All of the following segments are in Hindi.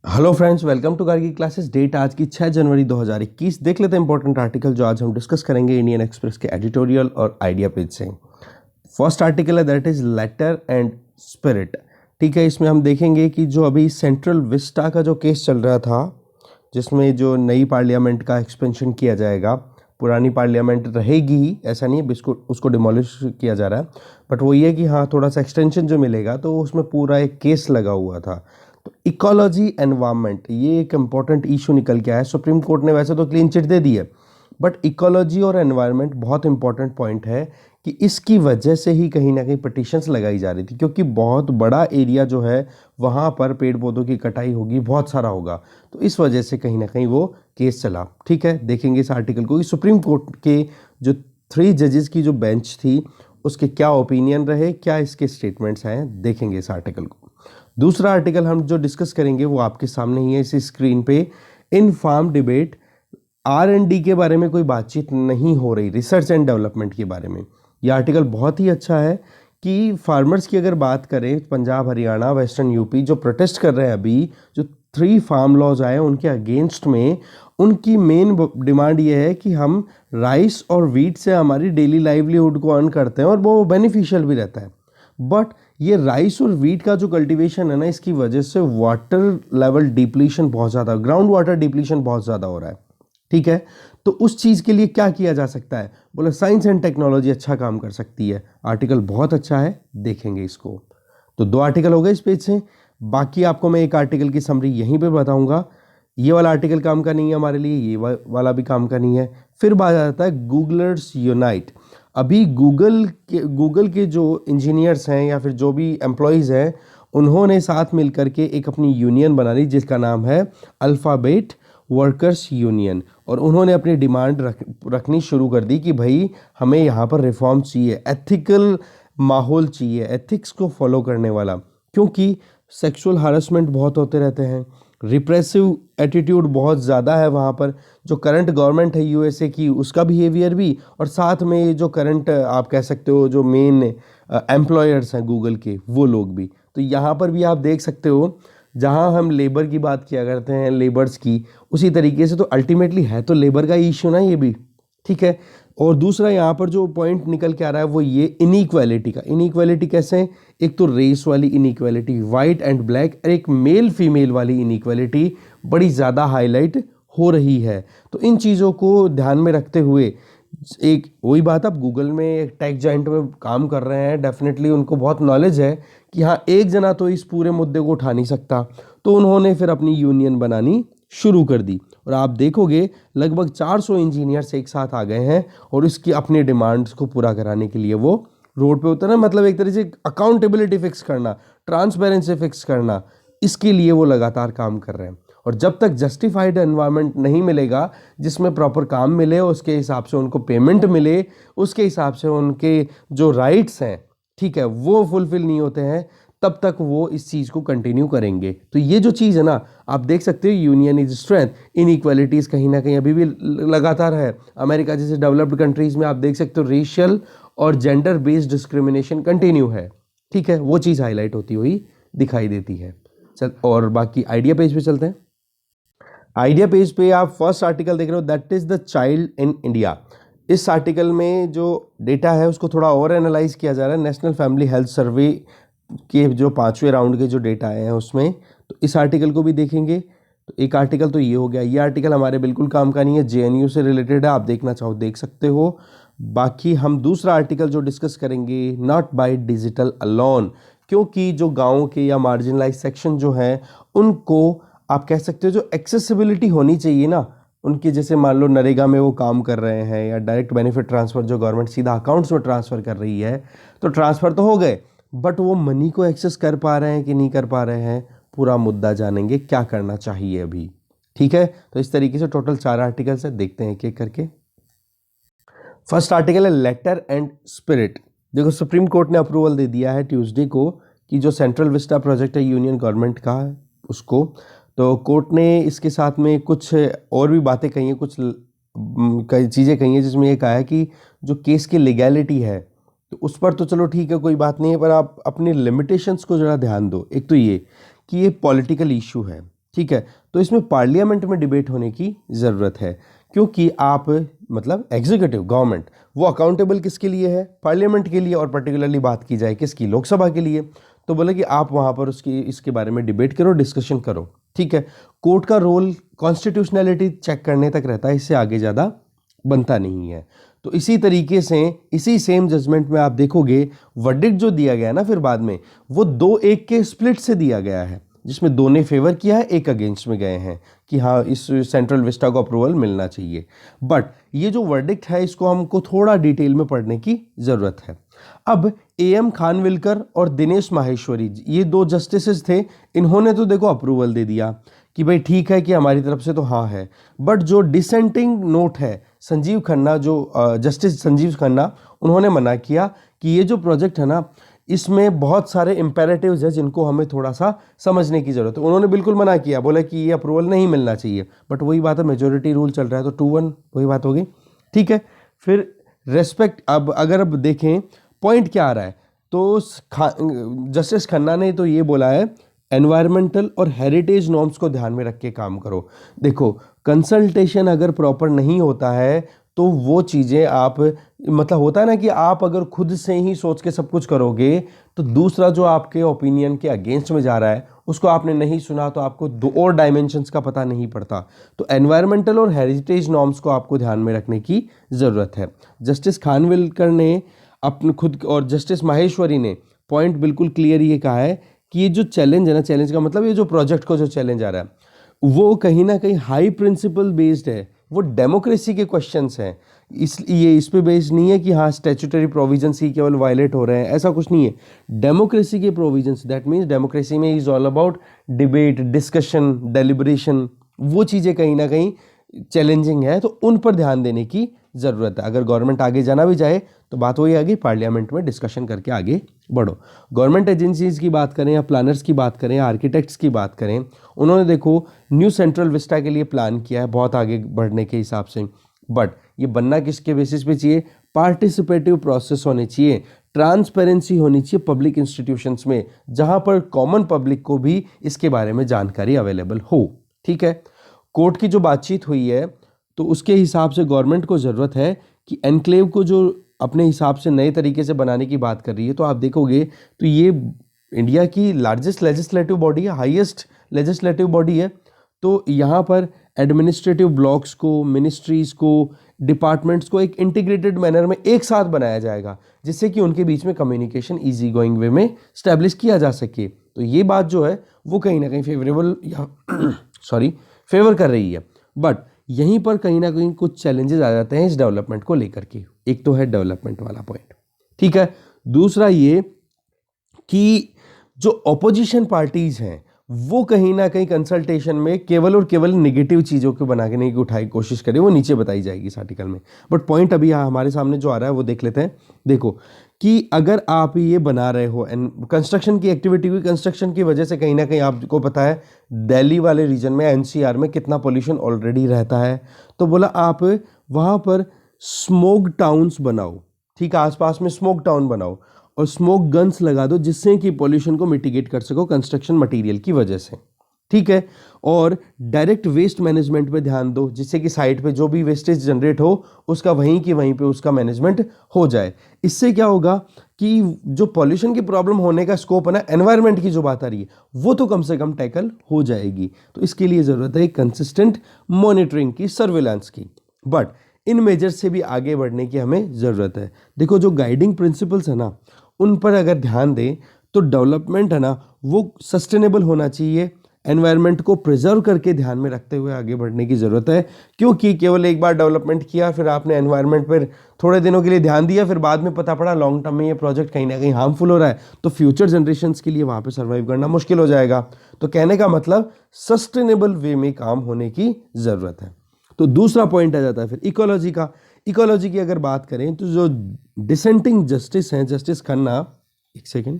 Hello friends, welcome to Gargi classes. Date आज की 6 जनवरी 2021। देख लेते हैं इंपॉर्टेंट आर्टिकल जो आज हम डिस्कस करेंगे इंडियन एक्सप्रेस के एडिटोरियल और आइडिया पेज से। फर्स्ट आर्टिकल है that is letter and spirit. ठीक है, इसमें हम देखेंगे कि जो अभी सेंट्रल विस्टा का जो केस चल रहा था, जिसमें जो नई पार्लियामेंट का एक्सपेंशन किया जाएगा, पुरानी पार्लियामेंट रहेगी ही, ऐसा नहीं है उसको डिमोलिश किया जा रहा है, बट वो ये कि हाँ थोड़ा सा एक्सटेंशन जो मिलेगा, तो उसमें पूरा एक केस लगा हुआ था। तो इकोलॉजी एनवायरनमेंट, ये एक इम्पॉर्टेंट इशू निकल के आया है। सुप्रीम कोर्ट ने वैसे तो क्लीन चिट दे दी है, बट इकोलॉजी और एनवायरनमेंट बहुत इंपॉर्टेंट पॉइंट है कि इसकी वजह से ही कहीं ना कहीं पिटिशंस लगाई जा रही थी, क्योंकि बहुत बड़ा एरिया जो है वहाँ पर पेड़ पौधों की कटाई होगी, बहुत सारा होगा, तो इस वजह से कहीं ना कहीं वो केस चला। ठीक है, देखेंगे इस आर्टिकल को कि सुप्रीम कोर्ट के जो 3 जजेस की जो बेंच थी उसके क्या ओपिनियन रहे, क्या इसके स्टेटमेंट्स हैं, देखेंगे इस आर्टिकल को। दूसरा आर्टिकल हम जो डिस्कस करेंगे वो आपके सामने ही है इसी स्क्रीन पे। इन फार्म डिबेट, R&D के बारे में कोई बातचीत नहीं हो रही, रिसर्च एंड डेवलपमेंट के बारे में। ये आर्टिकल बहुत ही अच्छा है कि फार्मर्स की अगर बात करें, पंजाब, हरियाणा, वेस्टर्न यूपी जो प्रोटेस्ट कर रहे हैं अभी, जो 3 फार्म लॉज आए उनके अगेंस्ट में, उनकी मेन डिमांड ये है कि हम राइस और वीट से हमारी डेली लाइवलीहुड को अर्न करते हैं और वो बेनिफिशियल भी रहता है। बट ये राइस और वीट का जो कल्टीवेशन है ना, इसकी वजह से वाटर लेवल डिप्लीशन बहुत ज़्यादा, ग्राउंड वाटर डिप्लीशन बहुत ज़्यादा हो रहा है। ठीक है, तो उस चीज़ के लिए क्या किया जा सकता है? बोले साइंस एंड टेक्नोलॉजी अच्छा काम कर सकती है। आर्टिकल बहुत अच्छा है, देखेंगे इसको। तो 2 आर्टिकल हो गए इस पेज से। बाकी आपको मैं एक आर्टिकल की समरी यहीं पे बताऊंगा। ये वाला आर्टिकल काम का नहीं है हमारे लिए, ये वाला भी काम का नहीं है। फिर बात आता है गूगलर्स यूनाइट। अभी गूगल के जो इंजीनियर्स हैं या फिर जो भी एम्प्लॉयज़ हैं, उन्होंने साथ मिलकर के एक अपनी यूनियन बना ली जिसका नाम है अल्फ़ाबेट वर्कर्स यूनियन। और उन्होंने अपनी डिमांड रखनी शुरू कर दी कि भाई हमें यहाँ पर रिफॉर्म चाहिए, एथिकल माहौल चाहिए, एथिक्स को फॉलो करने वाला, क्योंकि सेक्सुअल हारासमेंट बहुत होते रहते हैं, रिप्रेसिव एटीट्यूड बहुत ज़्यादा है वहाँ पर। जो करंट गवर्नमेंट है यूएसए की, उसका बिहेवियर भी, और साथ में ये जो करंट आप कह सकते हो जो मेन एम्प्लॉयर्स हैं गूगल के, वो लोग भी। तो यहाँ पर भी आप देख सकते हो, जहाँ हम लेबर की बात किया करते हैं, लेबर्स की, उसी तरीके से तो अल्टीमेटली है तो लेबर का इश्यू ना ये भी। ठीक है, और दूसरा यहाँ पर जो पॉइंट निकल के आ रहा है वो ये इनइक्वालिटी का। इनइक्वालिटी कैसे? एक तो रेस वाली इनइक्वालिटी, वाइट एंड ब्लैक, और एक मेल फीमेल वाली इनइक्वालिटी बड़ी ज़्यादा हाईलाइट हो रही है। तो इन चीज़ों को ध्यान में रखते हुए, एक वही बात, आप गूगल में एक टेक जाइंट में काम कर रहे हैं, डेफिनेटली उनको बहुत नॉलेज है कि हाँ एक जना तो इस पूरे मुद्दे को उठा नहीं सकता, तो उन्होंने फिर अपनी यूनियन बनानी शुरू कर दी। और आप देखोगे लगभग 400 इंजीनियर्स एक साथ आ गए हैं और इसकी अपनी डिमांड्स को पूरा कराने के लिए वो रोड पे उतरना, मतलब एक तरह से अकाउंटेबिलिटी फिक्स करना, ट्रांसपेरेंसी फिक्स करना, इसके लिए वो लगातार काम कर रहे हैं। और जब तक जस्टिफाइड एनवायरनमेंट नहीं मिलेगा जिसमें प्रॉपर काम मिले, उसके हिसाब से उनको पेमेंट मिले, उसके हिसाब से उनके जो राइट्स हैं, ठीक है, वो फुलफिल नहीं होते हैं, तब तक वो इस चीज़ को कंटिन्यू करेंगे। तो ये जो चीज़ है ना, आप देख सकते हो, यूनियन इज स्ट्रेंथ, इनइक्वालिटीज़ कहीं ना कहीं अभी भी लगातार है। अमेरिका जैसे डेवलप्ड कंट्रीज़ में आप देख सकते हो रेशियल और जेंडर बेस्ड डिस्क्रिमिनेशन कंटिन्यू है। ठीक है, वो चीज़ हाईलाइट होती हुई दिखाई देती है। चल, और बाकी आइडिया पेज पे चलते हैं। आइडिया पेज पे आप फर्स्ट आर्टिकल देख रहे हो, that is the child in India. इस आर्टिकल में जो डेटा है उसको थोड़ा और एनालाइज किया जा रहा है, नेशनल फैमिली हेल्थ सर्वे के जो 5वें राउंड के जो डेटा आए हैं उसमें। तो इस आर्टिकल को भी देखेंगे। तो एक आर्टिकल तो ये हो गया, ये आर्टिकल हमारे बिल्कुल काम का नहीं है, जेएनयू से रिलेटेड है, आप देखना चाहो देख सकते हो। बाकी हम दूसरा आर्टिकल जो डिस्कस करेंगे, नॉट बाय डिजिटल अलोन, क्योंकि जो गाँव के या मार्जिनलाइज सेक्शन जो हैं, उनको आप कह सकते हो जो एक्सेसिबिलिटी होनी चाहिए ना उनकी, जैसे मान लो नरेगा में वो काम कर रहे हैं या डायरेक्ट बेनिफिट ट्रांसफ़र जो गवर्नमेंट सीधा अकाउंट्स में ट्रांसफ़र कर रही है, तो ट्रांसफ़र तो हो गए, बट वो मनी को एक्सेस कर पा रहे हैं कि नहीं कर पा रहे हैं, पूरा मुद्दा जानेंगे क्या करना चाहिए अभी। ठीक है, तो इस तरीके से टोटल 4 आर्टिकल्स है, देखते हैं एक एक करके। फर्स्ट आर्टिकल है लेटर एंड स्पिरिट। देखो, सुप्रीम कोर्ट ने अप्रूवल दे दिया है ट्यूसडे को कि जो सेंट्रल विस्टा प्रोजेक्ट है यूनियन गवर्नमेंट का, उसको, तो कोर्ट ने इसके साथ में कुछ और भी बातें कही हैं, कुछ कई चीज़ें कही हैं, जिसमें ये कहा है कि जो केस की लीगैलिटी है, तो उस पर तो चलो ठीक है, कोई बात नहीं है, पर आप अपने लिमिटेशंस को ज़रा ध्यान दो। एक तो ये कि ये पॉलिटिकल इशू है, ठीक है। तो इसमें पार्लियामेंट में डिबेट होने की ज़रूरत है, क्योंकि आप मतलब एग्जीक्यूटिव गवर्नमेंट वो अकाउंटेबल किसके लिए है, पार्लियामेंट के लिए, और पर्टिकुलरली बात की जाए किसकी, लोकसभा के लिए। तो बोले कि आप वहाँ पर उसकी इसके बारे में डिबेट करो, डिस्कशन करो, ठीक है। कोर्ट का रोल कॉन्स्टिट्यूशनैलिटी चेक करने तक रहता है, इससे आगे ज़्यादा बनता नहीं है। तो इसी तरीके से इसी सेम जजमेंट में आप देखोगे वर्डिक्ट जो दिया गया ना फिर बाद में, वो 2-1 के स्प्लिट से दिया गया है, जिसमें 2 ने फेवर किया है, 1 अगेंस्ट में गए हैं कि हाँ इस सेंट्रल विस्टा को अप्रूवल मिलना चाहिए। बट ये जो वर्डिक्ट है इसको हमको थोड़ा डिटेल में पढ़ने की ज़रूरत है। अब AM खानविलकर और दिनेश माहेश्वरी, ये 2 जस्टिसेस थे, इन्होंने तो देखो अप्रूवल दे दिया कि भाई ठीक है कि हमारी तरफ से तो हाँ है। बट जो डिसेंटिंग नोट है संजीव खन्ना, जो जस्टिस संजीव खन्ना, उन्होंने मना किया कि ये जो प्रोजेक्ट है ना इसमें बहुत सारे इम्पेरेटिव्स हैं जिनको हमें थोड़ा सा समझने की ज़रूरत है। उन्होंने बिल्कुल मना किया, बोला कि ये अप्रूवल नहीं मिलना चाहिए। बट वही बात है, मेजोरिटी रूल चल रहा है, तो 2-1 वही बात होगी, ठीक है। फिर रेस्पेक्ट, अब देखें पॉइंट क्या आ रहा है, तो जस्टिस खन्ना ने तो ये बोला है एनवायरमेंटल और हेरिटेज नॉर्म्स को ध्यान में रख के काम करो। देखो कंसल्टेशन अगर प्रॉपर नहीं होता है तो वो चीज़ें आप मतलब होता है ना कि आप अगर खुद से ही सोच के सब कुछ करोगे तो दूसरा जो आपके ओपिनियन के अगेंस्ट में जा रहा है उसको आपने नहीं सुना तो आपको 2 और डायमेंशंस का पता नहीं पड़ता। तो एनवायरमेंटल और हेरिटेज नॉर्म्स को आपको ध्यान में रखने की ज़रूरत है। जस्टिस खानविलकर ने अपने खुद और जस्टिस माहेश्वरी ने पॉइंट बिल्कुल क्लियर ये कहा है कि ये जो चैलेंज है ना, चैलेंज का मतलब ये जो प्रोजेक्ट को जो चैलेंज आ रहा है वो कहीं ना कहीं हाई प्रिंसिपल बेस्ड है, वो डेमोक्रेसी के क्वेश्चंस हैं। इसलिए इस पे बेस्ड नहीं है कि हाँ स्टैट्यूटरी प्रोविजंस ही केवल वायलेट हो रहे हैं, ऐसा कुछ नहीं है। डेमोक्रेसी के प्रोविजंस, दैट मीन्स डेमोक्रेसी में is all about debate, discussion, deliberation, वो चीज़ें कहीं ना कहीं चैलेंजिंग है, तो उन पर ध्यान देने की ज़रूरत है। अगर गवर्नमेंट आगे जाना भी चाहे तो बात वही आगे पार्लियामेंट में डिस्कशन करके आगे बढ़ो। गवर्नमेंट एजेंसीज की बात करें या प्लानर्स की बात करें या आर्किटेक्ट्स की बात करें, उन्होंने देखो न्यू सेंट्रल विस्टा के लिए प्लान किया है बहुत आगे बढ़ने के हिसाब से। बट ये बनना किसके बेसिस पे चाहिए, पार्टिसिपेटिव प्रोसेस होने चाहिए, ट्रांसपेरेंसी होनी चाहिए पब्लिक इंस्टीट्यूशंस में, जहां पर कॉमन पब्लिक को भी इसके बारे में जानकारी अवेलेबल हो, ठीक है। कोर्ट की जो बातचीत हुई है तो उसके हिसाब से गवर्नमेंट को ज़रूरत है कि एनक्लेव को जो अपने हिसाब से नए तरीके से बनाने की बात कर रही है, तो आप देखोगे तो ये इंडिया की लार्जेस्ट लेजिस्लेटिव बॉडी है, हाईएस्ट लेजिस्लेटिव बॉडी है। तो यहाँ पर एडमिनिस्ट्रेटिव ब्लॉक्स को, मिनिस्ट्रीज़ को, डिपार्टमेंट्स को एक इंटीग्रेटेड मैनर में एक साथ बनाया जाएगा, जिससे कि उनके बीच में कम्युनिकेशन ईजी गोइंग वे में स्टैब्लिश किया जा सके। तो ये बात जो है वो कहीं ना कहीं फेवरेबल या फेवर कर रही है। बट यहीं पर कहीं ना कहीं कुछ चैलेंजेस आ जाते हैं इस डेवलपमेंट को लेकर के। एक तो है डेवलपमेंट वाला पॉइंट, ठीक है। दूसरा ये कि जो ऑपोजिशन पार्टीज हैं वो कहीं ना कहीं कंसल्टेशन में केवल और केवल नेगेटिव चीज़ों को बनाने की उठाई कोशिश करें, वो नीचे बताई जाएगी इस आर्टिकल में। बट पॉइंट अभी हमारे सामने जो आ रहा है वो देख लेते हैं। देखो कि अगर आप ये बना रहे हो एंड कंस्ट्रक्शन की एक्टिविटी हुई, कंस्ट्रक्शन की वजह से कहीं ना कहीं आपको पता है दिल्ली वाले रीजन में NCR में कितना पोल्यूशन ऑलरेडी रहता है, तो बोला आप वहाँ पर स्मोक टाउन्स बनाओ, ठीक है, आसपास में स्मोक टाउन बनाओ और स्मोक गन्स लगा दो, जिससे कि पॉल्यूशन को मिटिगेट कर सको कंस्ट्रक्शन मटेरियल की वजह से, ठीक है। और डायरेक्ट वेस्ट मैनेजमेंट पे ध्यान दो, जिससे कि साइट पे जो भी वेस्टेज जनरेट हो उसका वहीं की वहीं पे उसका मैनेजमेंट हो जाए। इससे क्या होगा कि जो पॉल्यूशन की प्रॉब्लम होने का स्कोप है ना, एनवायरनमेंट की जो बात आ रही है वो तो कम से कम टैकल हो जाएगी। तो इसके लिए ज़रूरत है कंसिस्टेंट मॉनिटरिंग की, सर्विलांस की। बट इन मेजर्स से भी आगे बढ़ने की हमें ज़रूरत है। देखो जो गाइडिंग प्रिंसिपल्स है ना, उन पर अगर ध्यान दें तो डेवलपमेंट है ना वो सस्टेनेबल होना चाहिए, एनवायरनमेंट को प्रिजर्व करके ध्यान में रखते हुए आगे बढ़ने की ज़रूरत है। क्योंकि केवल एक बार डेवलपमेंट किया फिर आपने एनवायरनमेंट पर थोड़े दिनों के लिए ध्यान दिया, फिर बाद में पता पड़ा लॉन्ग टर्म में ये प्रोजेक्ट कहीं ना कहीं हार्मफुल हो रहा है, तो फ्यूचर जनरेशन्स के लिए वहाँ पे सर्वाइव करना मुश्किल हो जाएगा। तो कहने का मतलब सस्टेनेबल वे में काम होने की ज़रूरत है। तो दूसरा पॉइंट आ जाता है फिर इकोलॉजी का। इकोलॉजी की अगर बात करें तो जो डिसेंटिंग जस्टिस हैं, जस्टिस खन्ना, एक सेकेंड,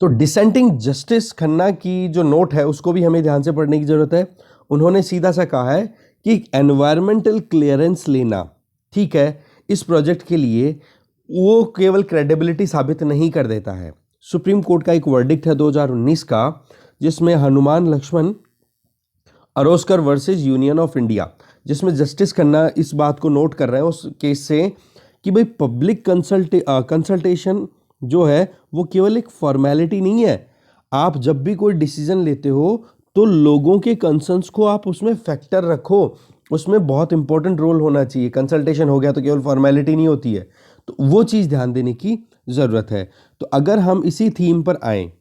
तो डिसेंटिंग जस्टिस खन्ना की जो नोट है उसको भी हमें ध्यान से पढ़ने की ज़रूरत है। उन्होंने सीधा सा कहा है कि एनवायरमेंटल क्लियरेंस लेना, ठीक है, इस प्रोजेक्ट के लिए वो केवल क्रेडिबिलिटी साबित नहीं कर देता है। सुप्रीम कोर्ट का एक वर्डिक्ट है 2019 का, जिसमें Hanuman Laxman Aroskar versus union of India, जिसमें जस्टिस खन्ना इस बात को नोट कर रहे हैं उस केस से कि भाई पब्लिक कंसल्टेशन जो है वो केवल एक फॉर्मेलिटी नहीं है। आप जब भी कोई डिसीजन लेते हो तो लोगों के कंसर्न्स को आप उसमें फैक्टर रखो, उसमें बहुत इंपॉर्टेंट रोल होना चाहिए। कंसल्टेशन हो गया तो केवल फॉर्मेलिटी नहीं होती है, तो वो चीज़ ध्यान देने की ज़रूरत है। तो अगर हम इसी थीम पर आएँ,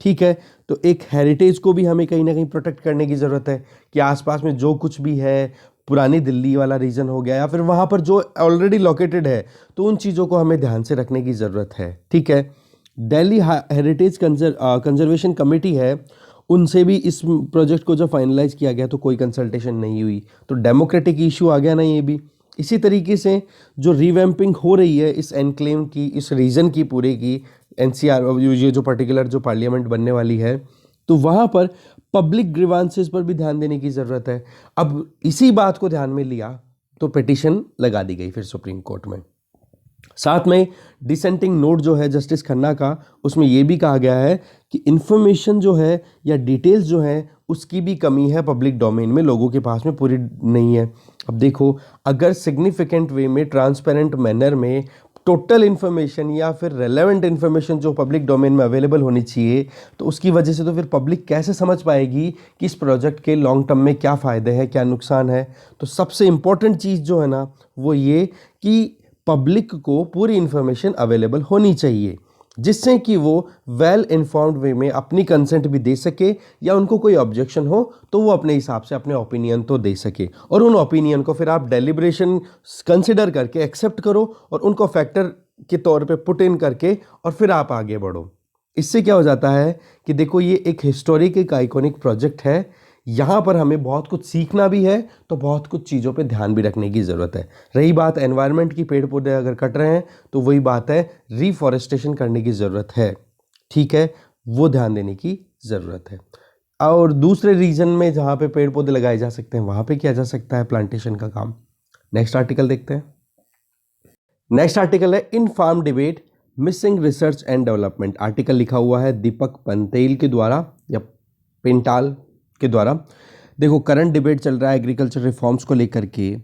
ठीक है, तो एक हेरिटेज को भी हमें कहीं ना कहीं प्रोटेक्ट करने की ज़रूरत है कि आसपास में जो कुछ भी है, पुरानी दिल्ली वाला रीजन हो गया या फिर वहाँ पर जो ऑलरेडी लोकेटेड है, तो उन चीज़ों को हमें ध्यान से रखने की ज़रूरत है। ठीक है, दिल्ली हेरिटेज कंजर्वेशन कमेटी है, उनसे भी इस प्रोजेक्ट को जब फाइनलाइज किया गया तो कोई कंसल्टेशन नहीं हुई, तो डेमोक्रेटिक इशू आ गया ना ये भी। इसी तरीके से जो रिवैम्पिंग हो रही है इस एनक्लेव की, इस रीजन की पूरे की, एनसीआर ये जो पर्टिकुलर जो पार्लियामेंट बनने वाली है, तो वहाँ पर पब्लिक ग्रीवांसेस पर भी ध्यान देने की ज़रूरत है। अब इसी बात को ध्यान में लिया तो पिटीशन लगा दी गई फिर सुप्रीम कोर्ट में। साथ में डिसेंटिंग नोट जो है जस्टिस खन्ना का, उसमें यह भी कहा गया है कि इन्फॉर्मेशन जो है या डिटेल्स जो है उसकी भी कमी है पब्लिक डोमेन में, लोगों के पास में पूरी नहीं है। अब देखो, अगर सिग्निफिकेंट वे में, ट्रांसपेरेंट मैनर में टोटल इन्फॉर्मेशन या फिर रेलेवेंट इन्फॉर्मेशन जो पब्लिक डोमेन में अवेलेबल होनी चाहिए, तो उसकी वजह से तो फिर पब्लिक कैसे समझ पाएगी कि इस प्रोजेक्ट के लॉन्ग टर्म में क्या फ़ायदे हैं, क्या नुकसान है। तो सबसे इम्पोर्टेंट चीज़ जो है ना वो ये कि पब्लिक को पूरी इन्फॉर्मेशन अवेलेबल होनी चाहिए, जिससे कि वो वेल इन्फॉर्म्ड वे में अपनी कंसेंट भी दे सके, या उनको कोई ऑब्जेक्शन हो तो वो अपने हिसाब से अपने ओपिनियन तो दे सके, और उन ओपिनियन को फिर आप डेलिब्रेशन कंसिडर करके एक्सेप्ट करो और उनको फैक्टर के तौर पे पुट इन करके और फिर आप आगे बढ़ो। इससे क्या हो जाता है कि देखो, ये एक हिस्टोरिक, एक आइकॉनिक प्रोजेक्ट है, यहाँ पर हमें बहुत कुछ सीखना भी है, तो बहुत कुछ चीज़ों पे ध्यान भी रखने की ज़रूरत है। रही बात एनवायरनमेंट की, पेड़ पौधे अगर कट रहे हैं तो वही बात है, रिफॉरेस्टेशन करने की ज़रूरत है। ठीक है, वो ध्यान देने की ज़रूरत है। और दूसरे रीजन में जहाँ पे पेड़ पौधे लगाए जा सकते हैं वहाँ पे किया जा सकता है प्लांटेशन का काम। नेक्स्ट आर्टिकल देखते हैं। नेक्स्ट आर्टिकल है in farm debate missing research and development. Article लिखा हुआ है दीपक पंतेल के द्वारा या पिंटाल के द्वारा। देखो, करंट डिबेट चल रहा है एग्रीकल्चर रिफॉर्म्स को लेकर के।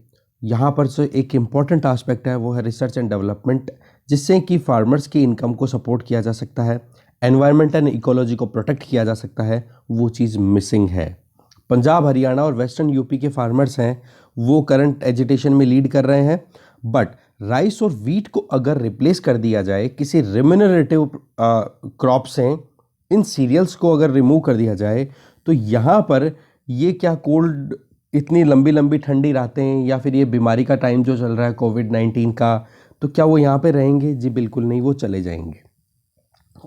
यहाँ पर से एक इम्पॉर्टेंट एस्पेक्ट है वो है रिसर्च एंड डेवलपमेंट, जिससे कि फार्मर्स की इनकम को सपोर्ट किया जा सकता है, एनवायरनमेंट एंड इकोलॉजी को प्रोटेक्ट किया जा सकता है। वो चीज़ मिसिंग है। पंजाब, हरियाणा और वेस्टर्न यूपी के फार्मर्स हैं वो करंट एजिटेशन में लीड कर रहे हैं, बट राइस और वीट को अगर रिप्लेस कर दिया जाए किसी रिम्यूनरेटिव क्रॉप से, इन सीरियल्स को अगर रिमूव कर दिया जाए, तो यहाँ पर ये क्या कोल्ड, इतनी लंबी लंबी ठंडी रातें या फिर ये बीमारी का टाइम जो चल रहा है कोविड-19 का, तो क्या वो यहाँ पे रहेंगे? जी बिल्कुल नहीं, वो चले जाएंगे।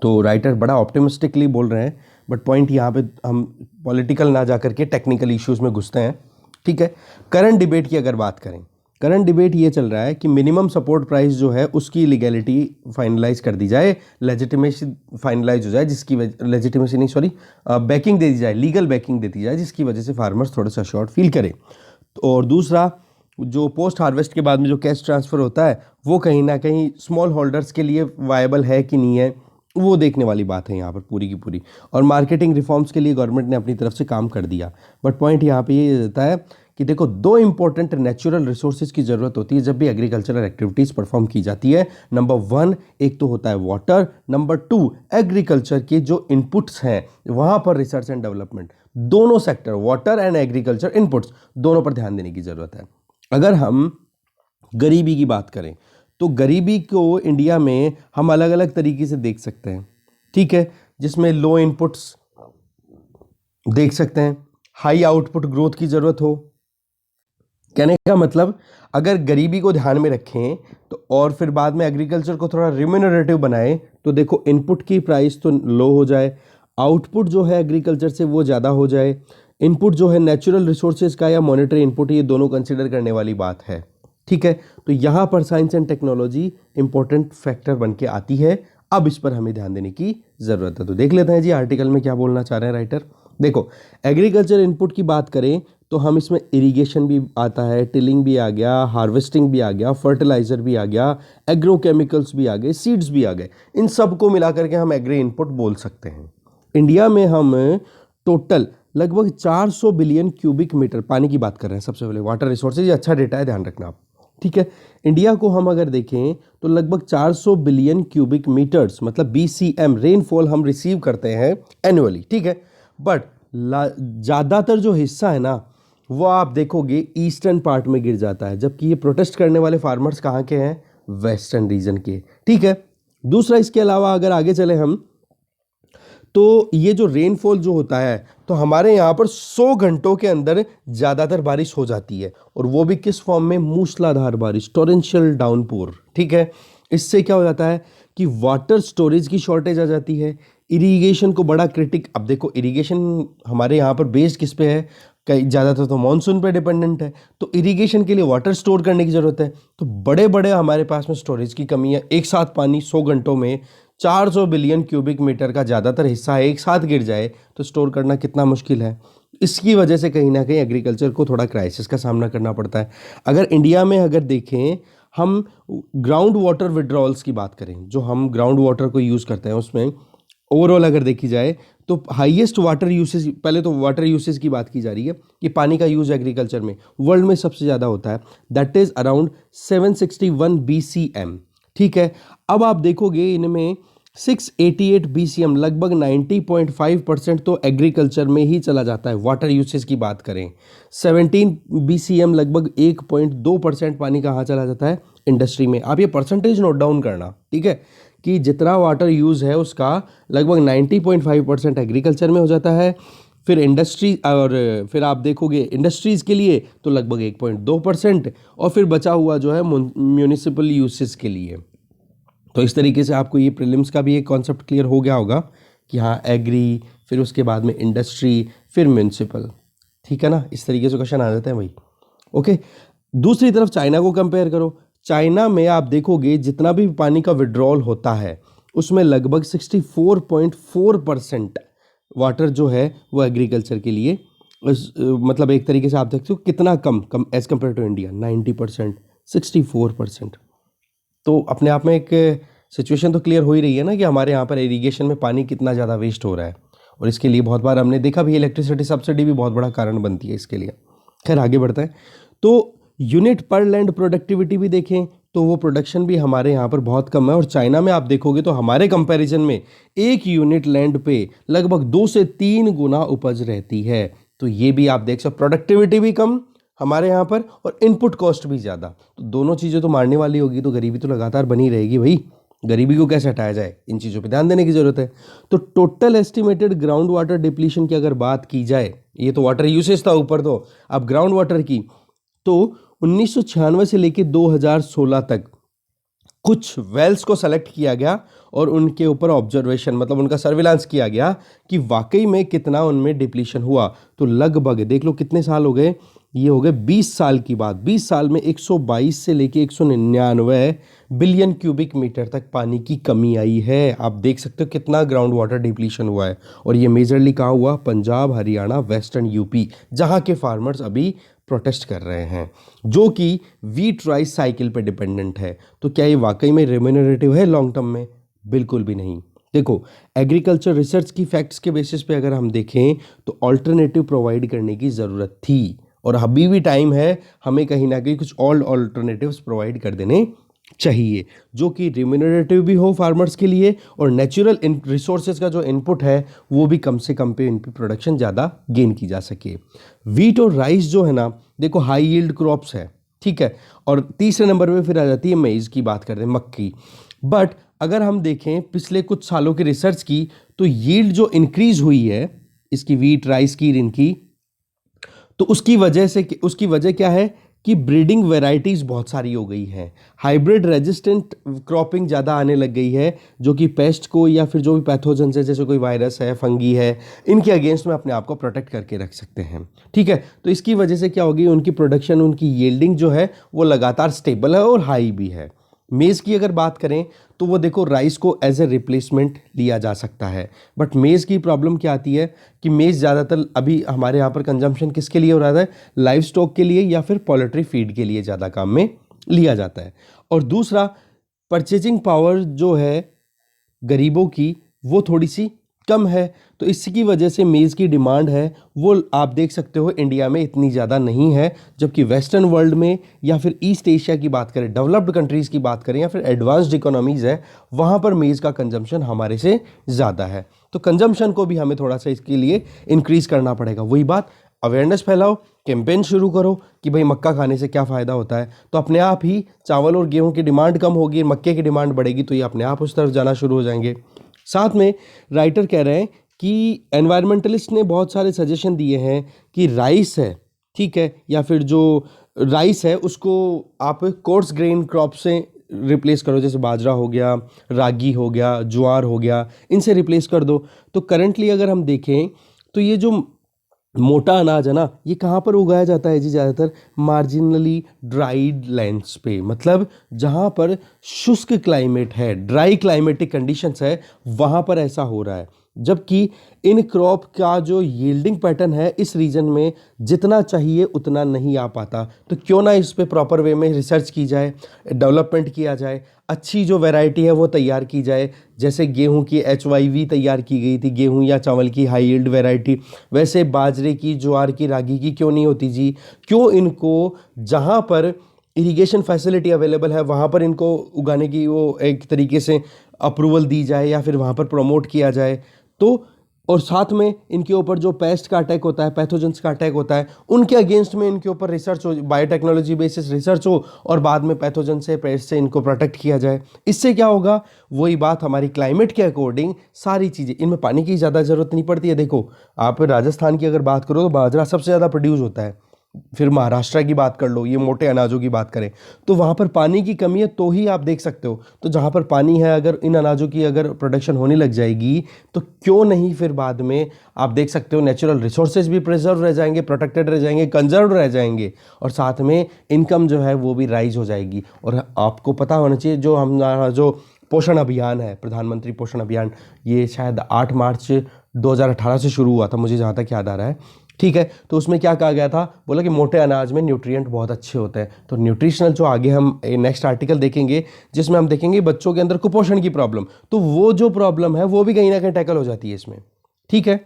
तो राइटर बड़ा ऑप्टिमिस्टिकली बोल रहे हैं, बट पॉइंट यहाँ पे हम पॉलिटिकल ना जा करके टेक्निकल इश्यूज में घुसते हैं। ठीक है, करंट डिबेट की अगर बात करें, करंट डिबेट ये चल रहा है कि मिनिमम सपोर्ट प्राइस जो है उसकी लीगैलिटी फाइनलाइज कर दी जाए, लेजिटिमेसी फाइनलाइज हो जाए, जिसकी लेजिटिमेसी नहीं सॉरी बैकिंग दे दी जाए, लीगल बैकिंग दे दी जाए, जिसकी वजह से फार्मर्स थोड़ा सा अश्योर्ड फील करें। और दूसरा, जो पोस्ट हार्वेस्ट के बाद में जो कैश ट्रांसफ़र होता है वो कहीं ना कहीं स्मॉल होल्डर्स के लिए वायबल है कि नहीं है, वो देखने वाली बात है यहाँ पर पूरी की पूरी। और मार्केटिंग रिफॉर्म्स के लिए गवर्नमेंट ने अपनी तरफ से काम कर दिया, बट पॉइंट यहाँ पे ये रहता है कि देखो, दो इंपॉर्टेंट नेचुरल रिसोर्सेज की ज़रूरत होती है जब भी एग्रीकल्चरल एक्टिविटीज़ परफॉर्म की जाती है। नंबर 1 एक तो होता है वाटर, नंबर 2 एग्रीकल्चर के जो इनपुट्स हैं वहाँ पर रिसर्च एंड डेवलपमेंट, दोनों sector, water and agriculture inputs, दोनों पर ध्यान देने की ज़रूरत है। अगर हम गरीबी की बात करें तो गरीबी को इंडिया में हम अलग अलग तरीके से देख सकते हैं। ठीक है, जिसमें लो इनपुट्स देख सकते हैं, हाई आउटपुट ग्रोथ की ज़रूरत हो। कहने का मतलब, अगर गरीबी को ध्यान में रखें तो और फिर बाद में एग्रीकल्चर को थोड़ा रिम्यूनरेटिव बनाएं, तो देखो इनपुट की प्राइस तो लो हो जाए, आउटपुट जो है एग्रीकल्चर से वो ज़्यादा हो जाए, इनपुट जो है नेचुरल रिसोर्सेज का या मॉनेटरी इनपुट, ये दोनों कंसिडर करने वाली बात है। ठीक है, तो यहाँ पर science and technology important factor बन के आती है। अब इस पर हमें ध्यान देने की ज़रूरत है। तो देख लेते हैं जी आर्टिकल में क्या बोलना चाह रहे हैं राइटर। देखो, एग्रीकल्चर इनपुट की बात करें तो हम इसमें इरिगेशन भी आता है, टिलिंग भी आ गया, हार्वेस्टिंग भी आ गया, फर्टिलाइजर भी आ गया, एग्रोकेमिकल्स भी आ गए, सीड्स भी आ गए, इन सब को मिला करके हम एग्री इनपुट बोल सकते हैं। इंडिया में हम टोटल लगभग 400 बिलियन क्यूबिक मीटर पानी की बात कर रहे हैं। सबसे पहले वाटर रिसोर्सेज, ये अच्छा डेटा है, ध्यान रखना आप, ठीक है। इंडिया को हम अगर देखें तो लगभग 400 बिलियन क्यूबिक मीटर्स मतलब BCM रेनफॉल हम रिसीव करते हैं एनुअली, ठीक है। बट ज़्यादातर जो हिस्सा है ना वो आप देखोगे ईस्टर्न पार्ट में गिर जाता है, जबकि ये प्रोटेस्ट करने वाले फार्मर्स कहाँ के हैं? वेस्टर्न रीजन के, ठीक है। दूसरा, इसके अलावा अगर आगे चले हम तो ये जो रेनफॉल जो होता है तो हमारे यहाँ पर 100 घंटों के अंदर ज़्यादातर बारिश हो जाती है, और वो भी किस फॉर्म में? मूसलाधार बारिश, टोरेंशियल डाउनपोर, ठीक है। इससे क्या हो जाता है कि वाटर स्टोरेज की शॉर्टेज आ जाती है, इरिगेशन को बड़ा क्रिटिक। अब देखो इरिगेशन हमारे यहाँ पर बेस्ड किस पे है? कई ज़्यादातर तो मानसून पे डिपेंडेंट है, तो इरिगेशन के लिए वाटर स्टोर करने की ज़रूरत है। तो बड़े बड़े हमारे पास में स्टोरेज की कमी है। एक साथ पानी 100 घंटों में 400 बिलियन क्यूबिक मीटर का ज़्यादातर हिस्सा एक साथ गिर जाए तो स्टोर करना कितना मुश्किल है। इसकी वजह से कहीं ना कहीं एग्रीकल्चर को थोड़ा क्राइसिस का सामना करना पड़ता है। अगर इंडिया में अगर देखें हम ग्राउंड वाटर विड्रॉल्स की बात करें, जो हम ग्राउंड वाटर को यूज़ करते हैं, उसमें ओवरऑल अगर देखी जाए तो हाईएस्ट वाटर यूसेज, पहले तो वाटर यूसेज की बात की जा रही है कि पानी का यूज एग्रीकल्चर में वर्ल्ड में सबसे ज़्यादा होता है, दैट इज़ अराउंड 761 BCM, ठीक है। अब आप देखोगे इनमें 688 BCM लगभग 90.5% तो एग्रीकल्चर में ही चला जाता है। वाटर यूसेज की बात करें 17 BCM लगभग 1.2% पानी कहाँ चला जाता है? इंडस्ट्री में। आप ये परसेंटेज नोट डाउन करना, ठीक है, कि जितना वाटर यूज़ है उसका लगभग 90.5% एग्रीकल्चर में हो जाता है। फिर इंडस्ट्री, और फिर आप देखोगे इंडस्ट्रीज़ के लिए तो लगभग 1.2%, और फिर बचा हुआ जो है म्यूनिसिपल यूसेस के लिए। तो इस तरीके से आपको ये प्रीलिम्स का भी एक कॉन्सेप्ट क्लियर हो गया होगा कि हाँ एग्री, फिर उसके बाद में इंडस्ट्री, फिर म्यूनिसिपल, ठीक है ना। इस तरीके से क्वेश्चन आ जाते हैं भाई, ओके। दूसरी तरफ चाइना को कंपेयर करो। चाइना में आप देखोगे जितना भी पानी का विड्रॉल होता है उसमें लगभग 64.4% वाटर जो है वो एग्रीकल्चर के लिए, मतलब एक तरीके से आप देखते हो कितना कम एज कम्पेयर टू इंडिया, 90%, 64%। तो अपने आप में एक सिचुएशन तो क्लियर हो ही रही है ना कि हमारे यहाँ पर इरिगेशन में पानी कितना ज़्यादा वेस्ट हो रहा है, और इसके लिए बहुत बार हमने देखा भी इलेक्ट्रिसिटी सब्सिडी भी बहुत बड़ा कारण बनती है इसके लिए। खैर आगे बढ़ते हैं। तो यूनिट पर लैंड प्रोडक्टिविटी भी देखें तो वो प्रोडक्शन भी हमारे यहाँ पर बहुत कम है, और चाइना में आप देखोगे तो हमारे कंपैरिजन में एक यूनिट लैंड पे लगभग 2 से 3 गुना उपज रहती है। तो ये भी आप देख सकते, प्रोडक्टिविटी भी कम हमारे यहाँ पर और इनपुट कॉस्ट भी ज़्यादा, तो दोनों चीज़ें तो मारने वाली होगी, तो गरीबी तो लगातार बनी रहेगी भाई। गरीबी को कैसे हटाया जाए, इन चीज़ों पे ध्यान देने की ज़रूरत है। तो total estimated ground water depletion की अगर बात की जाए, ये तो वाटर यूसेज था ऊपर, तो अब ग्राउंड वाटर की, तो 1996 से लेकर 2016 तक कुछ वेल्स को सेलेक्ट किया गया और उनके ऊपर ऑब्जर्वेशन मतलब उनका सर्विलांस किया गया कि वाकई में कितना उनमें डिप्लीशन हुआ। तो लगभग देख लो कितने साल हो गए, ये हो गए 20 साल की बात। 20 साल में 122 से लेके 199 बिलियन क्यूबिक मीटर तक पानी की कमी आई है। आप देख सकते हो कितना ग्राउंड वाटर डिप्लीशन हुआ है, और ये मेजरली कहाँ हुआ? पंजाब, हरियाणा, वेस्टर्न यूपी, जहाँ के फार्मर्स अभी प्रोटेस्ट कर रहे हैं, जो कि वीट राइस साइकिल पे डिपेंडेंट है। तो क्या ये वाकई में रेम्यूनरेटिव है लॉन्ग टर्म में? बिल्कुल भी नहीं। देखो एग्रीकल्चर रिसर्च की फैक्ट्स के बेसिस पे अगर हम देखें तो ऑल्टरनेटिव प्रोवाइड करने की ज़रूरत थी, और अभी भी टाइम है हमें कहीं ना कहीं कुछ और ऑल्टरनेटिव्स प्रोवाइड कर देने चाहिए, जो कि रिम्यूनरेटिव भी हो फार्मर्स के लिए, और नेचुरल रिसोर्सेज का जो इनपुट है वो भी कम से कम पे इन पे प्रोडक्शन ज़्यादा गेन की जा सके। वीट और राइस जो है ना, देखो हाई यील्ड क्रॉप्स है, ठीक है, और तीसरे नंबर पे फिर आ जाती है मेज़ की बात करते हैं, मक्की। बट अगर हम देखें पिछले कुछ सालों की रिसर्च की तो यील्ड जो इंक्रीज हुई है इसकी, वीट राइस की, इनकी, तो उसकी वजह क्या है कि ब्रीडिंग वेराइटीज बहुत सारी हो गई हैं, हाइब्रिड रेजिस्टेंट क्रॉपिंग ज़्यादा आने लग गई है, जो कि पेस्ट को या फिर जो भी पैथोजन है जैसे कोई वायरस है, फंगी है, इनके अगेंस्ट में अपने आप को प्रोटेक्ट करके रख सकते हैं, ठीक है। तो इसकी वजह से क्या होगी, उनकी प्रोडक्शन, उनकी यील्डिंग जो है वो लगातार स्टेबल है और हाई भी है। मेज़ की अगर बात करें तो वो देखो राइस को एज ए रिप्लेसमेंट लिया जा सकता है, बट मेज़ की प्रॉब्लम क्या आती है कि मेज़ ज़्यादातर अभी हमारे यहाँ पर कंजम्पशन किसके लिए हो रहा है? लाइव स्टॉक के लिए या फिर पोल्ट्री फीड के लिए ज़्यादा काम में लिया जाता है। और दूसरा, परचेजिंग पावर जो है गरीबों की वो थोड़ी सी कम है, तो इसकी वजह से मेज़ की डिमांड है वो आप देख सकते हो इंडिया में इतनी ज़्यादा नहीं है, जबकि वेस्टर्न वर्ल्ड में या फिर ईस्ट एशिया की बात करें, डेवलप्ड कंट्रीज़ की बात करें या फिर एडवांस्ड इकोनॉमीज़ है, वहाँ पर मेज़ का कंजम्पशन हमारे से ज़्यादा है। तो कंजम्पशन को भी हमें थोड़ा सा इसके लिए इंक्रीज़ करना पड़ेगा। वही बात, अवेयरनेस फैलाओ, कैंपेन शुरू करो कि भाई मक्का खाने से क्या फ़ायदा होता है, तो अपने आप ही चावल और गेहूं की डिमांड कम होगी, मक्के की डिमांड बढ़ेगी, तो ये अपने आप उस तरफ जाना शुरू हो जाएंगे। साथ में राइटर कह रहे हैं कि एनवायरमेंटलिस्ट ने बहुत सारे सजेशन दिए हैं कि राइस है, ठीक है, या फिर जो राइस है उसको आप कोर्स ग्रेन क्रॉप से रिप्लेस करो, जैसे बाजरा हो गया, रागी हो गया, ज्वार हो गया, इनसे रिप्लेस कर दो। तो करंटली अगर हम देखें तो ये जो मोटा अनाज है ना, ये कहाँ पर उगाया जाता है जी? ज़्यादातर मार्जिनली ड्राइड लैंड्स पे, मतलब जहाँ पर शुष्क क्लाइमेट है, ड्राई क्लाइमेटिक कंडीशंस है, वहाँ पर ऐसा हो रहा है। जबकि इन क्रॉप का जो यील्डिंग पैटर्न है इस रीजन में जितना चाहिए उतना नहीं आ पाता, तो क्यों ना इस पे प्रॉपर वे में रिसर्च की जाए, डेवलपमेंट किया जाए, अच्छी जो वैरायटी है वो तैयार की जाए। जैसे गेहूं की HYV तैयार की गई थी, गेहूं या चावल की हाई यील्ड वैरायटी, वैसे बाजरे की, ज्वार की, रागी की क्यों नहीं होती जी? क्यों इनको जहाँ पर इरिगेशन फैसिलिटी अवेलेबल है वहाँ पर इनको उगाने की वो एक तरीके से अप्रूवल दी जाए या फिर वहाँ पर प्रमोट किया जाए। तो और साथ में इनके ऊपर जो पेस्ट का अटैक होता है, पैथोजेंस का अटैक होता है, उनके अगेंस्ट में इनके ऊपर रिसर्च हो, बायोटेक्नोलॉजी बेसिस रिसर्च हो और बाद में पैथोजन से, पेस्ट से इनको प्रोटेक्ट किया जाए। इससे क्या होगा? वही बात, हमारी क्लाइमेट के अकॉर्डिंग सारी चीज़ें, इनमें पानी की ज़्यादा ज़रूरत नहीं पड़ती है। देखो आप राजस्थान की अगर बात करो तो बाजरा सबसे ज़्यादा प्रोड्यूस होता है, फिर महाराष्ट्र की बात कर लो, ये मोटे अनाजों की बात करें तो वहाँ पर पानी की कमी है, तो ही आप देख सकते हो। तो जहाँ पर पानी है, अगर इन अनाजों की अगर प्रोडक्शन होने लग जाएगी तो क्यों नहीं फिर बाद में आप देख सकते हो नेचुरल रिसोर्सेज भी प्रिजर्व रह जाएंगे, प्रोटेक्टेड रह जाएंगे, कंजर्व रह जाएंगे, और साथ में इनकम जो है वो भी राइज हो जाएगी। और आपको पता होना चाहिए जो हमारा जो पोषण अभियान है, प्रधानमंत्री पोषण अभियान, ये शायद 8 मार्च 2018 से शुरू हुआ था, मुझे जहाँ तक याद आ रहा है, ठीक है। तो उसमें क्या कहा गया था? बोला कि मोटे अनाज में न्यूट्रिएंट बहुत अच्छे होते हैं। तो न्यूट्रिशनल जो आगे हम नेक्स्ट आर्टिकल देखेंगे जिसमें हम देखेंगे बच्चों के अंदर कुपोषण की प्रॉब्लम, तो वो जो प्रॉब्लम है वो भी कहीं ना कहीं टैकल हो जाती है इसमें, ठीक है।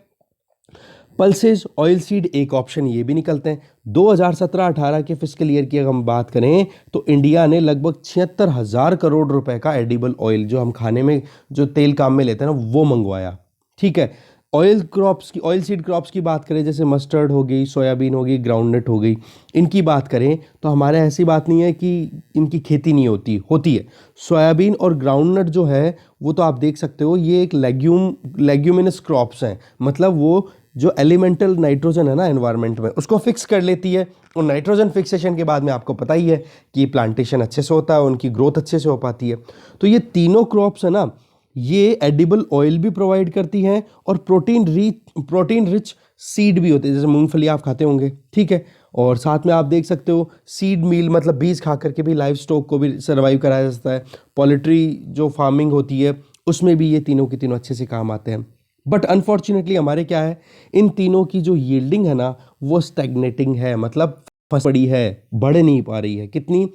पल्सेस ऑयल सीड एक ऑप्शन ये भी निकलते हैं। 2017-18 के फिस्कल ईयर की अगर हम बात करें तो इंडिया ने लगभग 76,000 करोड़ रुपए का एडिबल ऑयल, जो हम खाने में जो तेल काम में लेते हैं ना, वो मंगवाया, ठीक है। ऑयल क्रॉप्स की, ऑयल सीड क्रॉप्स की बात करें, जैसे मस्टर्ड हो गई, सोयाबीन हो गई, ग्राउंडनट हो गई, इनकी बात करें तो हमारे ऐसी बात नहीं है कि इनकी खेती नहीं होती, होती है। सोयाबीन और ग्राउंडनट जो है वो तो आप देख सकते हो, ये एक लेग्यूमिनस क्रॉप्स हैं, मतलब वो जो एलिमेंटल नाइट्रोजन है ना एनवायरनमेंट में, उसको फिक्स कर लेती है। और नाइट्रोजन फिक्सेशन के बाद में आपको पता ही है कि प्लांटेशन अच्छे से होता है, उनकी ग्रोथ अच्छे से हो पाती है। तो ये तीनों क्रॉप्स है ना, ये एडिबल ऑयल भी प्रोवाइड करती हैं और प्रोटीन रिच सीड भी होते हैं, जैसे मूंगफली आप खाते होंगे, ठीक है। और साथ में आप देख सकते हो सीड मील, मतलब बीज खा करके भी लाइव स्टॉक को भी सर्वाइव कराया जा सकता है। पोल्ट्री जो फार्मिंग होती है उसमें भी ये तीनों के तीनों अच्छे से काम आते हैं। बट अनफॉर्चुनेटली हमारे क्या है, इन तीनों की जो यील्डिंग है ना वो स्टैग्नेटिंग है, मतलब फंस पड़ी है, बढ़ नहीं पा रही है। कितनी?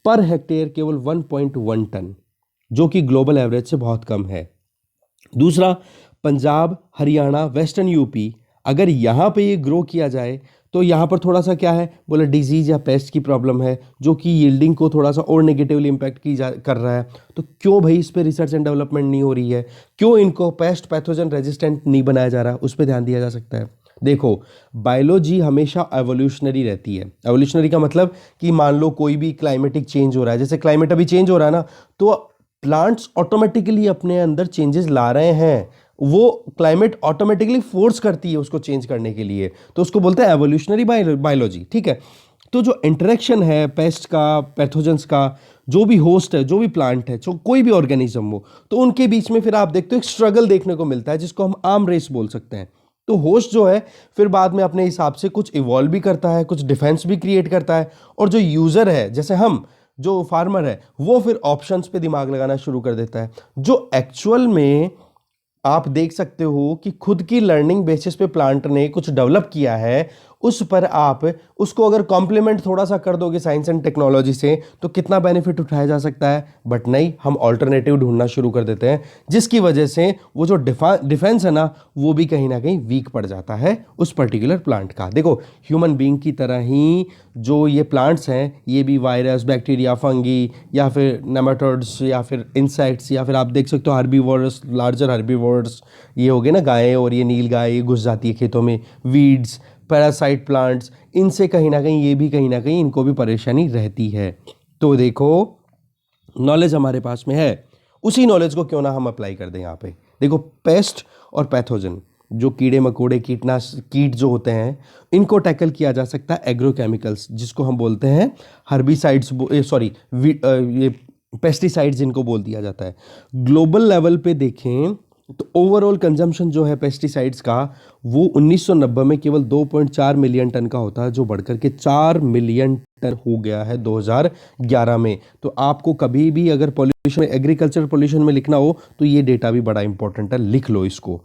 पर हेक्टेयर केवल 1.1 टन, जो कि ग्लोबल एवरेज से बहुत कम है। दूसरा, पंजाब, हरियाणा, वेस्टर्न यूपी, अगर यहाँ पे ये ग्रो किया जाए तो यहाँ पर थोड़ा सा क्या है, बोले डिजीज या पेस्ट की प्रॉब्लम है, जो कि यील्डिंग को थोड़ा सा और नेगेटिवली इम्पैक्ट कर रहा है। तो क्यों भाई इस पे रिसर्च एंड डेवलपमेंट नहीं हो रही है? क्यों इनको पेस्ट पैथोजन रेजिस्टेंट नहीं बनाया जा रहा? उस पर ध्यान दिया जा सकता है। देखो, बायोलॉजी हमेशा एवोल्यूशनरी रहती है। एवोल्यूशनरी का मतलब कि मान लो कोई भी क्लाइमेटिक चेंज हो रहा है, जैसे क्लाइमेट अभी चेंज हो रहा है ना, तो प्लांट्स ऑटोमेटिकली अपने अंदर चेंजेस ला रहे हैं, वो क्लाइमेट ऑटोमेटिकली फोर्स करती है उसको चेंज करने के लिए, तो उसको बोलते हैं एवोल्यूशनरी बायोलॉजी, ठीक है। तो जो इंटरेक्शन है पेस्ट का, पैथोजेंस का, जो भी होस्ट है, जो भी प्लांट है, जो कोई भी ऑर्गेनिज्म हो, तो उनके बीच में फिर आप देखते हो एक स्ट्रगल देखने को मिलता है, जिसको हम आर्म रेस बोल सकते हैं। तो होस्ट जो है फिर बाद में अपने हिसाब से कुछ इवॉल्व भी करता है, कुछ डिफेंस भी क्रिएट करता है, और जो यूजर है, जैसे हम जो फार्मर है, वो फिर ऑप्शंस पे दिमाग लगाना शुरू कर देता है। जो एक्चुअल में आप देख सकते हो कि खुद की लर्निंग बेसिस पे प्लांट ने कुछ डेवलप किया है, उस पर आप उसको अगर कॉम्प्लीमेंट थोड़ा सा कर दोगे साइंस एंड टेक्नोलॉजी से तो कितना बेनिफिट उठाया जा सकता है। बट नहीं, हम ऑल्टरनेटिव ढूंढना शुरू कर देते हैं, जिसकी वजह से वो जो डिफेंस है ना वो भी कहीं ना कहीं वीक पड़ जाता है उस पर्टिकुलर प्लांट का। देखो, ह्यूमन बीइंग की तरह ही जो ये प्लांट्स हैं ये भी वायरस, बैक्टीरिया, फंगी या फिर नेमाटोड्स या फिर इंसेक्ट्स या फिर आप देख सकते हो हर्बीवोरस, लार्जर हर्बीवोरस, ये हो गए ना गायें, और ये नील गाय ये घुस जाती है खेतों में, वीड्स, पैरासाइट प्लांट्स, इनसे कहीं ना कहीं ये भी कहीं ना कहीं इनको भी परेशानी रहती है। तो देखो, नॉलेज हमारे पास में है, उसी नॉलेज को क्यों ना हम अप्लाई कर दें यहाँ पे। देखो, पेस्ट और पैथोजन, जो कीड़े मकोड़े, कीट जो होते हैं, इनको टैकल किया जा सकता है एग्रोकेमिकल्स, जिसको हम बोलते हैं हर्बिसाइड्स, सॉरी ये पेस्टिसाइड्स इनको बोल दिया जाता है। ग्लोबल लेवल पे देखें तो ओवरऑल कंजम्पशन जो है पेस्टिसाइड्स का वो 1990 में केवल 2.4 मिलियन टन का होता है, जो बढ़कर के 4 मिलियन टन हो गया है 2011 में। तो आपको कभी भी अगर पॉल्यूशन में, एग्रीकल्चर पॉल्यूशन में लिखना हो तो ये डेटा भी बड़ा इंपॉर्टेंट है, लिख लो इसको,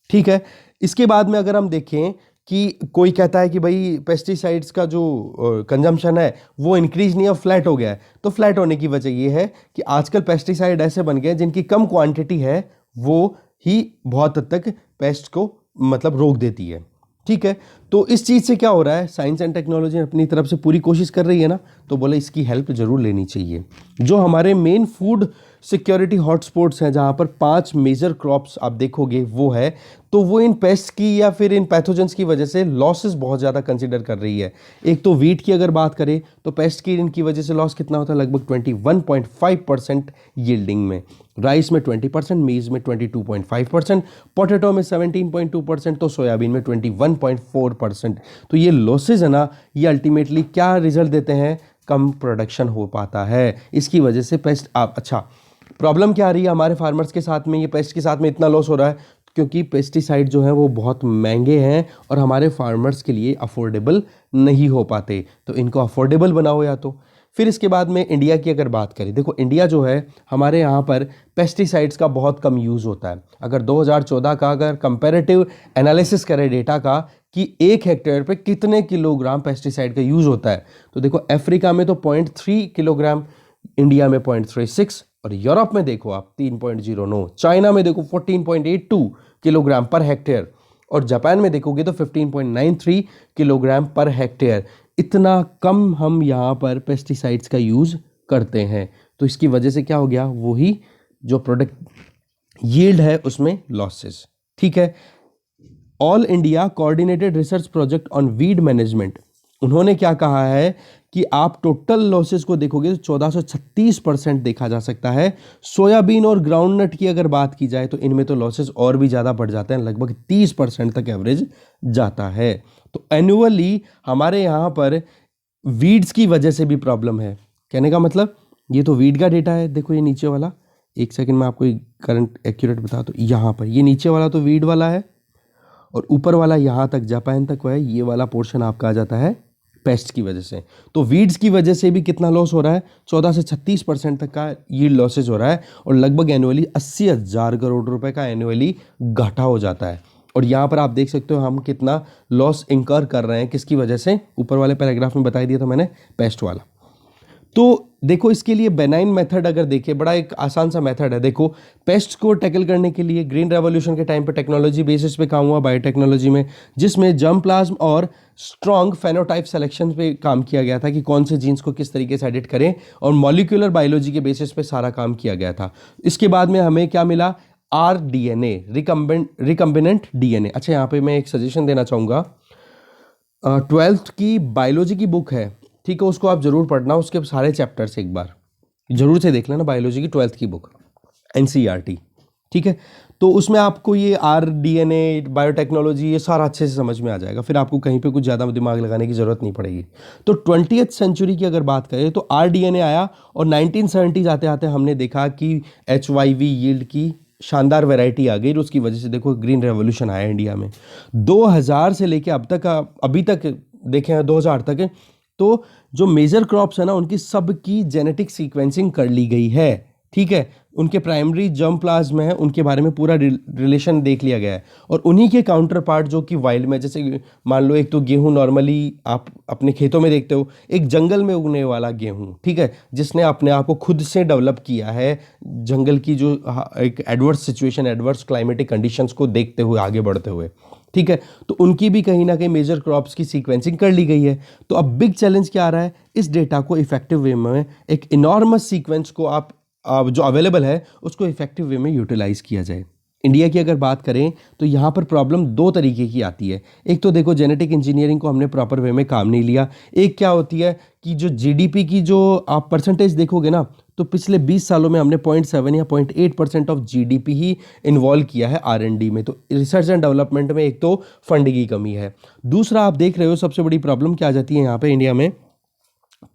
ठीक है। इसके बाद में अगर हम देखें कि कोई कहता है कि भाई पेस्टिसाइड्स का जो कंजम्पशन है वो इंक्रीज नहीं है, फ्लैट हो गया है, तो फ्लैट होने की वजह ये है कि आजकल पेस्टिसाइड ऐसे बन गए जिनकी कम क्वांटिटी है वो ही बहुत हद तक पेस्ट को मतलब रोक देती है, ठीक है। तो इस चीज़ से क्या हो रहा है, साइंस एंड टेक्नोलॉजी अपनी तरफ से पूरी कोशिश कर रही है ना, तो बोले इसकी हेल्प जरूर लेनी चाहिए। जो हमारे मेन फूड सिक्योरिटी हॉटस्पॉट्स हैं, जहाँ पर 5 मेजर क्रॉप्स आप देखोगे वो है, तो वो इन पेस्ट की या फिर इन पैथोजेंस की वजह से लॉसेस बहुत ज़्यादा कंसिडर कर रही है। एक तो वीट की अगर बात करें तो पेस्ट की इनकी वजह से लॉस कितना होता है, लगभग 21.5% यील्डिंग में, राइस में 20%, मीज में 22.5%, पोटैटो में 17.2%, तो सोयाबीन में 21.4%। तो ये लॉसेज है ना, ये अल्टीमेटली क्या रिजल्ट देते हैं, कम प्रोडक्शन हो पाता है। इसकी वजह से पेस्ट अच्छा, प्रॉब्लम क्या आ रही है हमारे फार्मर्स के साथ में, ये पेस्ट के साथ में इतना लॉस हो रहा है क्योंकि पेस्टिसाइड जो है वो बहुत महंगे हैं और हमारे फार्मर्स के लिए अफोर्डेबल नहीं हो पाते, तो इनको अफोर्डेबल बनाओ या तो। फिर इसके बाद में इंडिया की अगर बात करें, देखो इंडिया जो है हमारे यहाँ पर पेस्टिसाइड्स का बहुत कम यूज़ होता है। अगर 2014 का अगर कंपैरेटिव एनालिसिस करें डेटा का कि 1 हेक्टेयर पे कितने किलोग्राम पेस्टिसाइड का यूज़ होता है, तो देखो अफ्रीका में तो 0.3 किलोग्राम, इंडिया में 0.36, और यूरोप में देखो आप 3.09, चाइना में देखो 14.82 किलोग्राम पर हेक्टेयर, और जापान में देखोगे तो 15.93 किलोग्राम पर हेक्टेयर। इतना कम हम यहाँ पर पेस्टिसाइड्स का यूज़ करते हैं, तो इसकी वजह से क्या हो गया, वही जो प्रोडक्ट यील्ड है उसमें लॉसेस, ठीक है। All India coordinated research project on weed management, उन्होंने क्या कहा है कि आप टोटल लॉसेस को देखोगे तो 1436% देखा जा सकता है। सोयाबीन और ग्राउंडनट की अगर बात की जाए तो इनमें तो लॉसेस और भी ज़्यादा बढ़ जाते हैं, लगभग 30% तक एवरेज जाता है। तो एनुअली हमारे यहाँ पर वीड्स की वजह से भी प्रॉब्लम है। कहने का मतलब, ये तो वीड का डेटा है, देखो ये नीचे वाला, एक सेकेंड में आपको करंट एक्यूरेट बता, तो यहाँ पर ये नीचे वाला तो वीड वाला है और ऊपर वाला यहाँ तक जापान तक है, ये वाला पोर्शन आपका आ जाता है पेस्ट की वजह से। तो वीड्स की वजह से भी कितना लॉस हो रहा है, 14 से 36% तक का यील्ड लॉसेज हो रहा है, और लगभग एनुअली 80,000 करोड़ रुपए का एनुअली घाटा हो जाता है। और यहाँ पर आप देख सकते हो हम कितना लॉस इंकर कर रहे हैं, किसकी वजह से, ऊपर वाले पैराग्राफ में बता दिया था मैंने, पेस्ट वाला। तो देखो इसके लिए बेनाइन मेथड अगर देखें, बड़ा एक आसान सा मेथड है। देखो पेस्ट को टैकल करने के लिए ग्रीन रेवोल्यूशन के टाइम पे टेक्नोलॉजी बेसिस पे काम हुआ बायोटेक्नोलॉजी में, जिसमें जर्मप्लाज्म और स्ट्रॉन्ग फेनोटाइप सिलेक्शन पे काम किया गया था कि कौन से जीन्स को किस तरीके से एडिट करें, और मॉलिक्यूलर बायोलॉजी के बेसिस पे सारा काम किया गया था। इसके बाद में हमें क्या मिला, RDNA, रिकम्बिनेंट DNA। अच्छा, यहाँ पे मैं एक सजेशन देना चाहूँगा, 12th की बायोलॉजी की बुक है, ठीक है, उसको आप जरूर पढ़ना, उसके सारे चैप्टर्स एक बार जरूर से देख लेना, बायोलॉजी की 12th की बुक, NCERT, ठीक है। तो उसमें आपको ये RDNA, बायोटेक्नोलॉजी, ये सारा अच्छे से समझ में आ जाएगा, फिर आपको कहीं पे कुछ ज़्यादा दिमाग लगाने की ज़रूरत नहीं पड़ेगी। तो 20th सेंचुरी की अगर बात करें तो RDNA आया, और 1970s आते आते हमने देखा कि HYV यील्ड की शानदार वैरायटी आ गई, और उसकी वजह से देखो ग्रीन रेवोल्यूशन आया इंडिया में। 2000 से लेके अब तक, अभी तक देखें 2000 तक, तो जो मेजर क्रॉप्स है ना उनकी सबकी जेनेटिक सीक्वेंसिंग कर ली गई है, ठीक है, उनके प्राइमरी जर्म प्लाज्म है, उनके बारे में पूरा रिलेशन देख लिया गया है। और उन्हीं के काउंटर पार्ट जो कि वाइल्ड में, जैसे मान लो एक तो गेहूं नॉर्मली आप अपने खेतों में देखते हो, एक जंगल में उगने वाला गेहूं, ठीक है, जिसने अपने आप को खुद से डेवलप किया है जंगल की जो एक adverse situation, adverse climatic conditions को देखते हुए आगे बढ़ते हुए, ठीक है, तो उनकी भी कहीं ना कहीं मेजर क्रॉप्स की सीक्वेंसिंग कर ली गई है। तो अब बिग चैलेंज क्या आ रहा है, इस डेटा को इफेक्टिव वे में, एक इनॉर्मस सीक्वेंस को आप जो अवेलेबल है उसको इफेक्टिव वे में यूटिलाइज किया जाए। इंडिया की अगर बात करें तो यहाँ पर प्रॉब्लम दो तरीके की आती है। एक तो देखो जेनेटिक इंजीनियरिंग को हमने प्रॉपर वे में काम नहीं लिया। एक क्या होती है कि जो जीडीपी की जो आप परसेंटेज देखोगे ना, तो पिछले 20 सालों में हमने 0.7 या 0.8% ऑफ जीडीपी ही इन्वॉल्व किया है आरएनडी में। तो रिसर्च एंड डेवलपमेंट में एक तो फंड की कमी है। दूसरा आप देख रहे हो सबसे बड़ी प्रॉब्लम क्या आ जाती है यहाँ पे इंडिया में,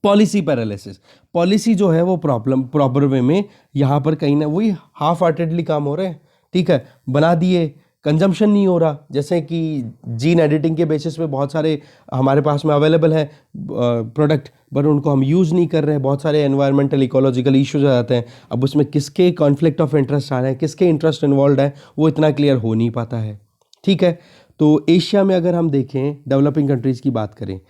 पॉलिसी पैरालिसिस। पॉलिसी जो है वो प्रॉपर वे में यहाँ पर कहीं ना वही हाफ हार्टेडली काम हो रहे हैं, ठीक है, बना दिए, कंजम्पशन नहीं हो रहा। जैसे कि जीन एडिटिंग के बेसिस पे बहुत सारे हमारे पास में अवेलेबल है प्रोडक्ट, बट उनको हम यूज़ नहीं कर रहे हैं। बहुत सारे एनवायरमेंटल इकोलॉजिकल इश्यूज आ जाते हैं। अब उसमें किसके कॉन्फ्लिक्ट ऑफ इंटरेस्ट आ रहे हैं, किसके इंटरेस्ट इन्वॉल्व है, वो इतना क्लियर हो नहीं पाता है, ठीक है। तो एशिया में अगर हम देखें, डेवलपिंग कंट्रीज़ की बात करें,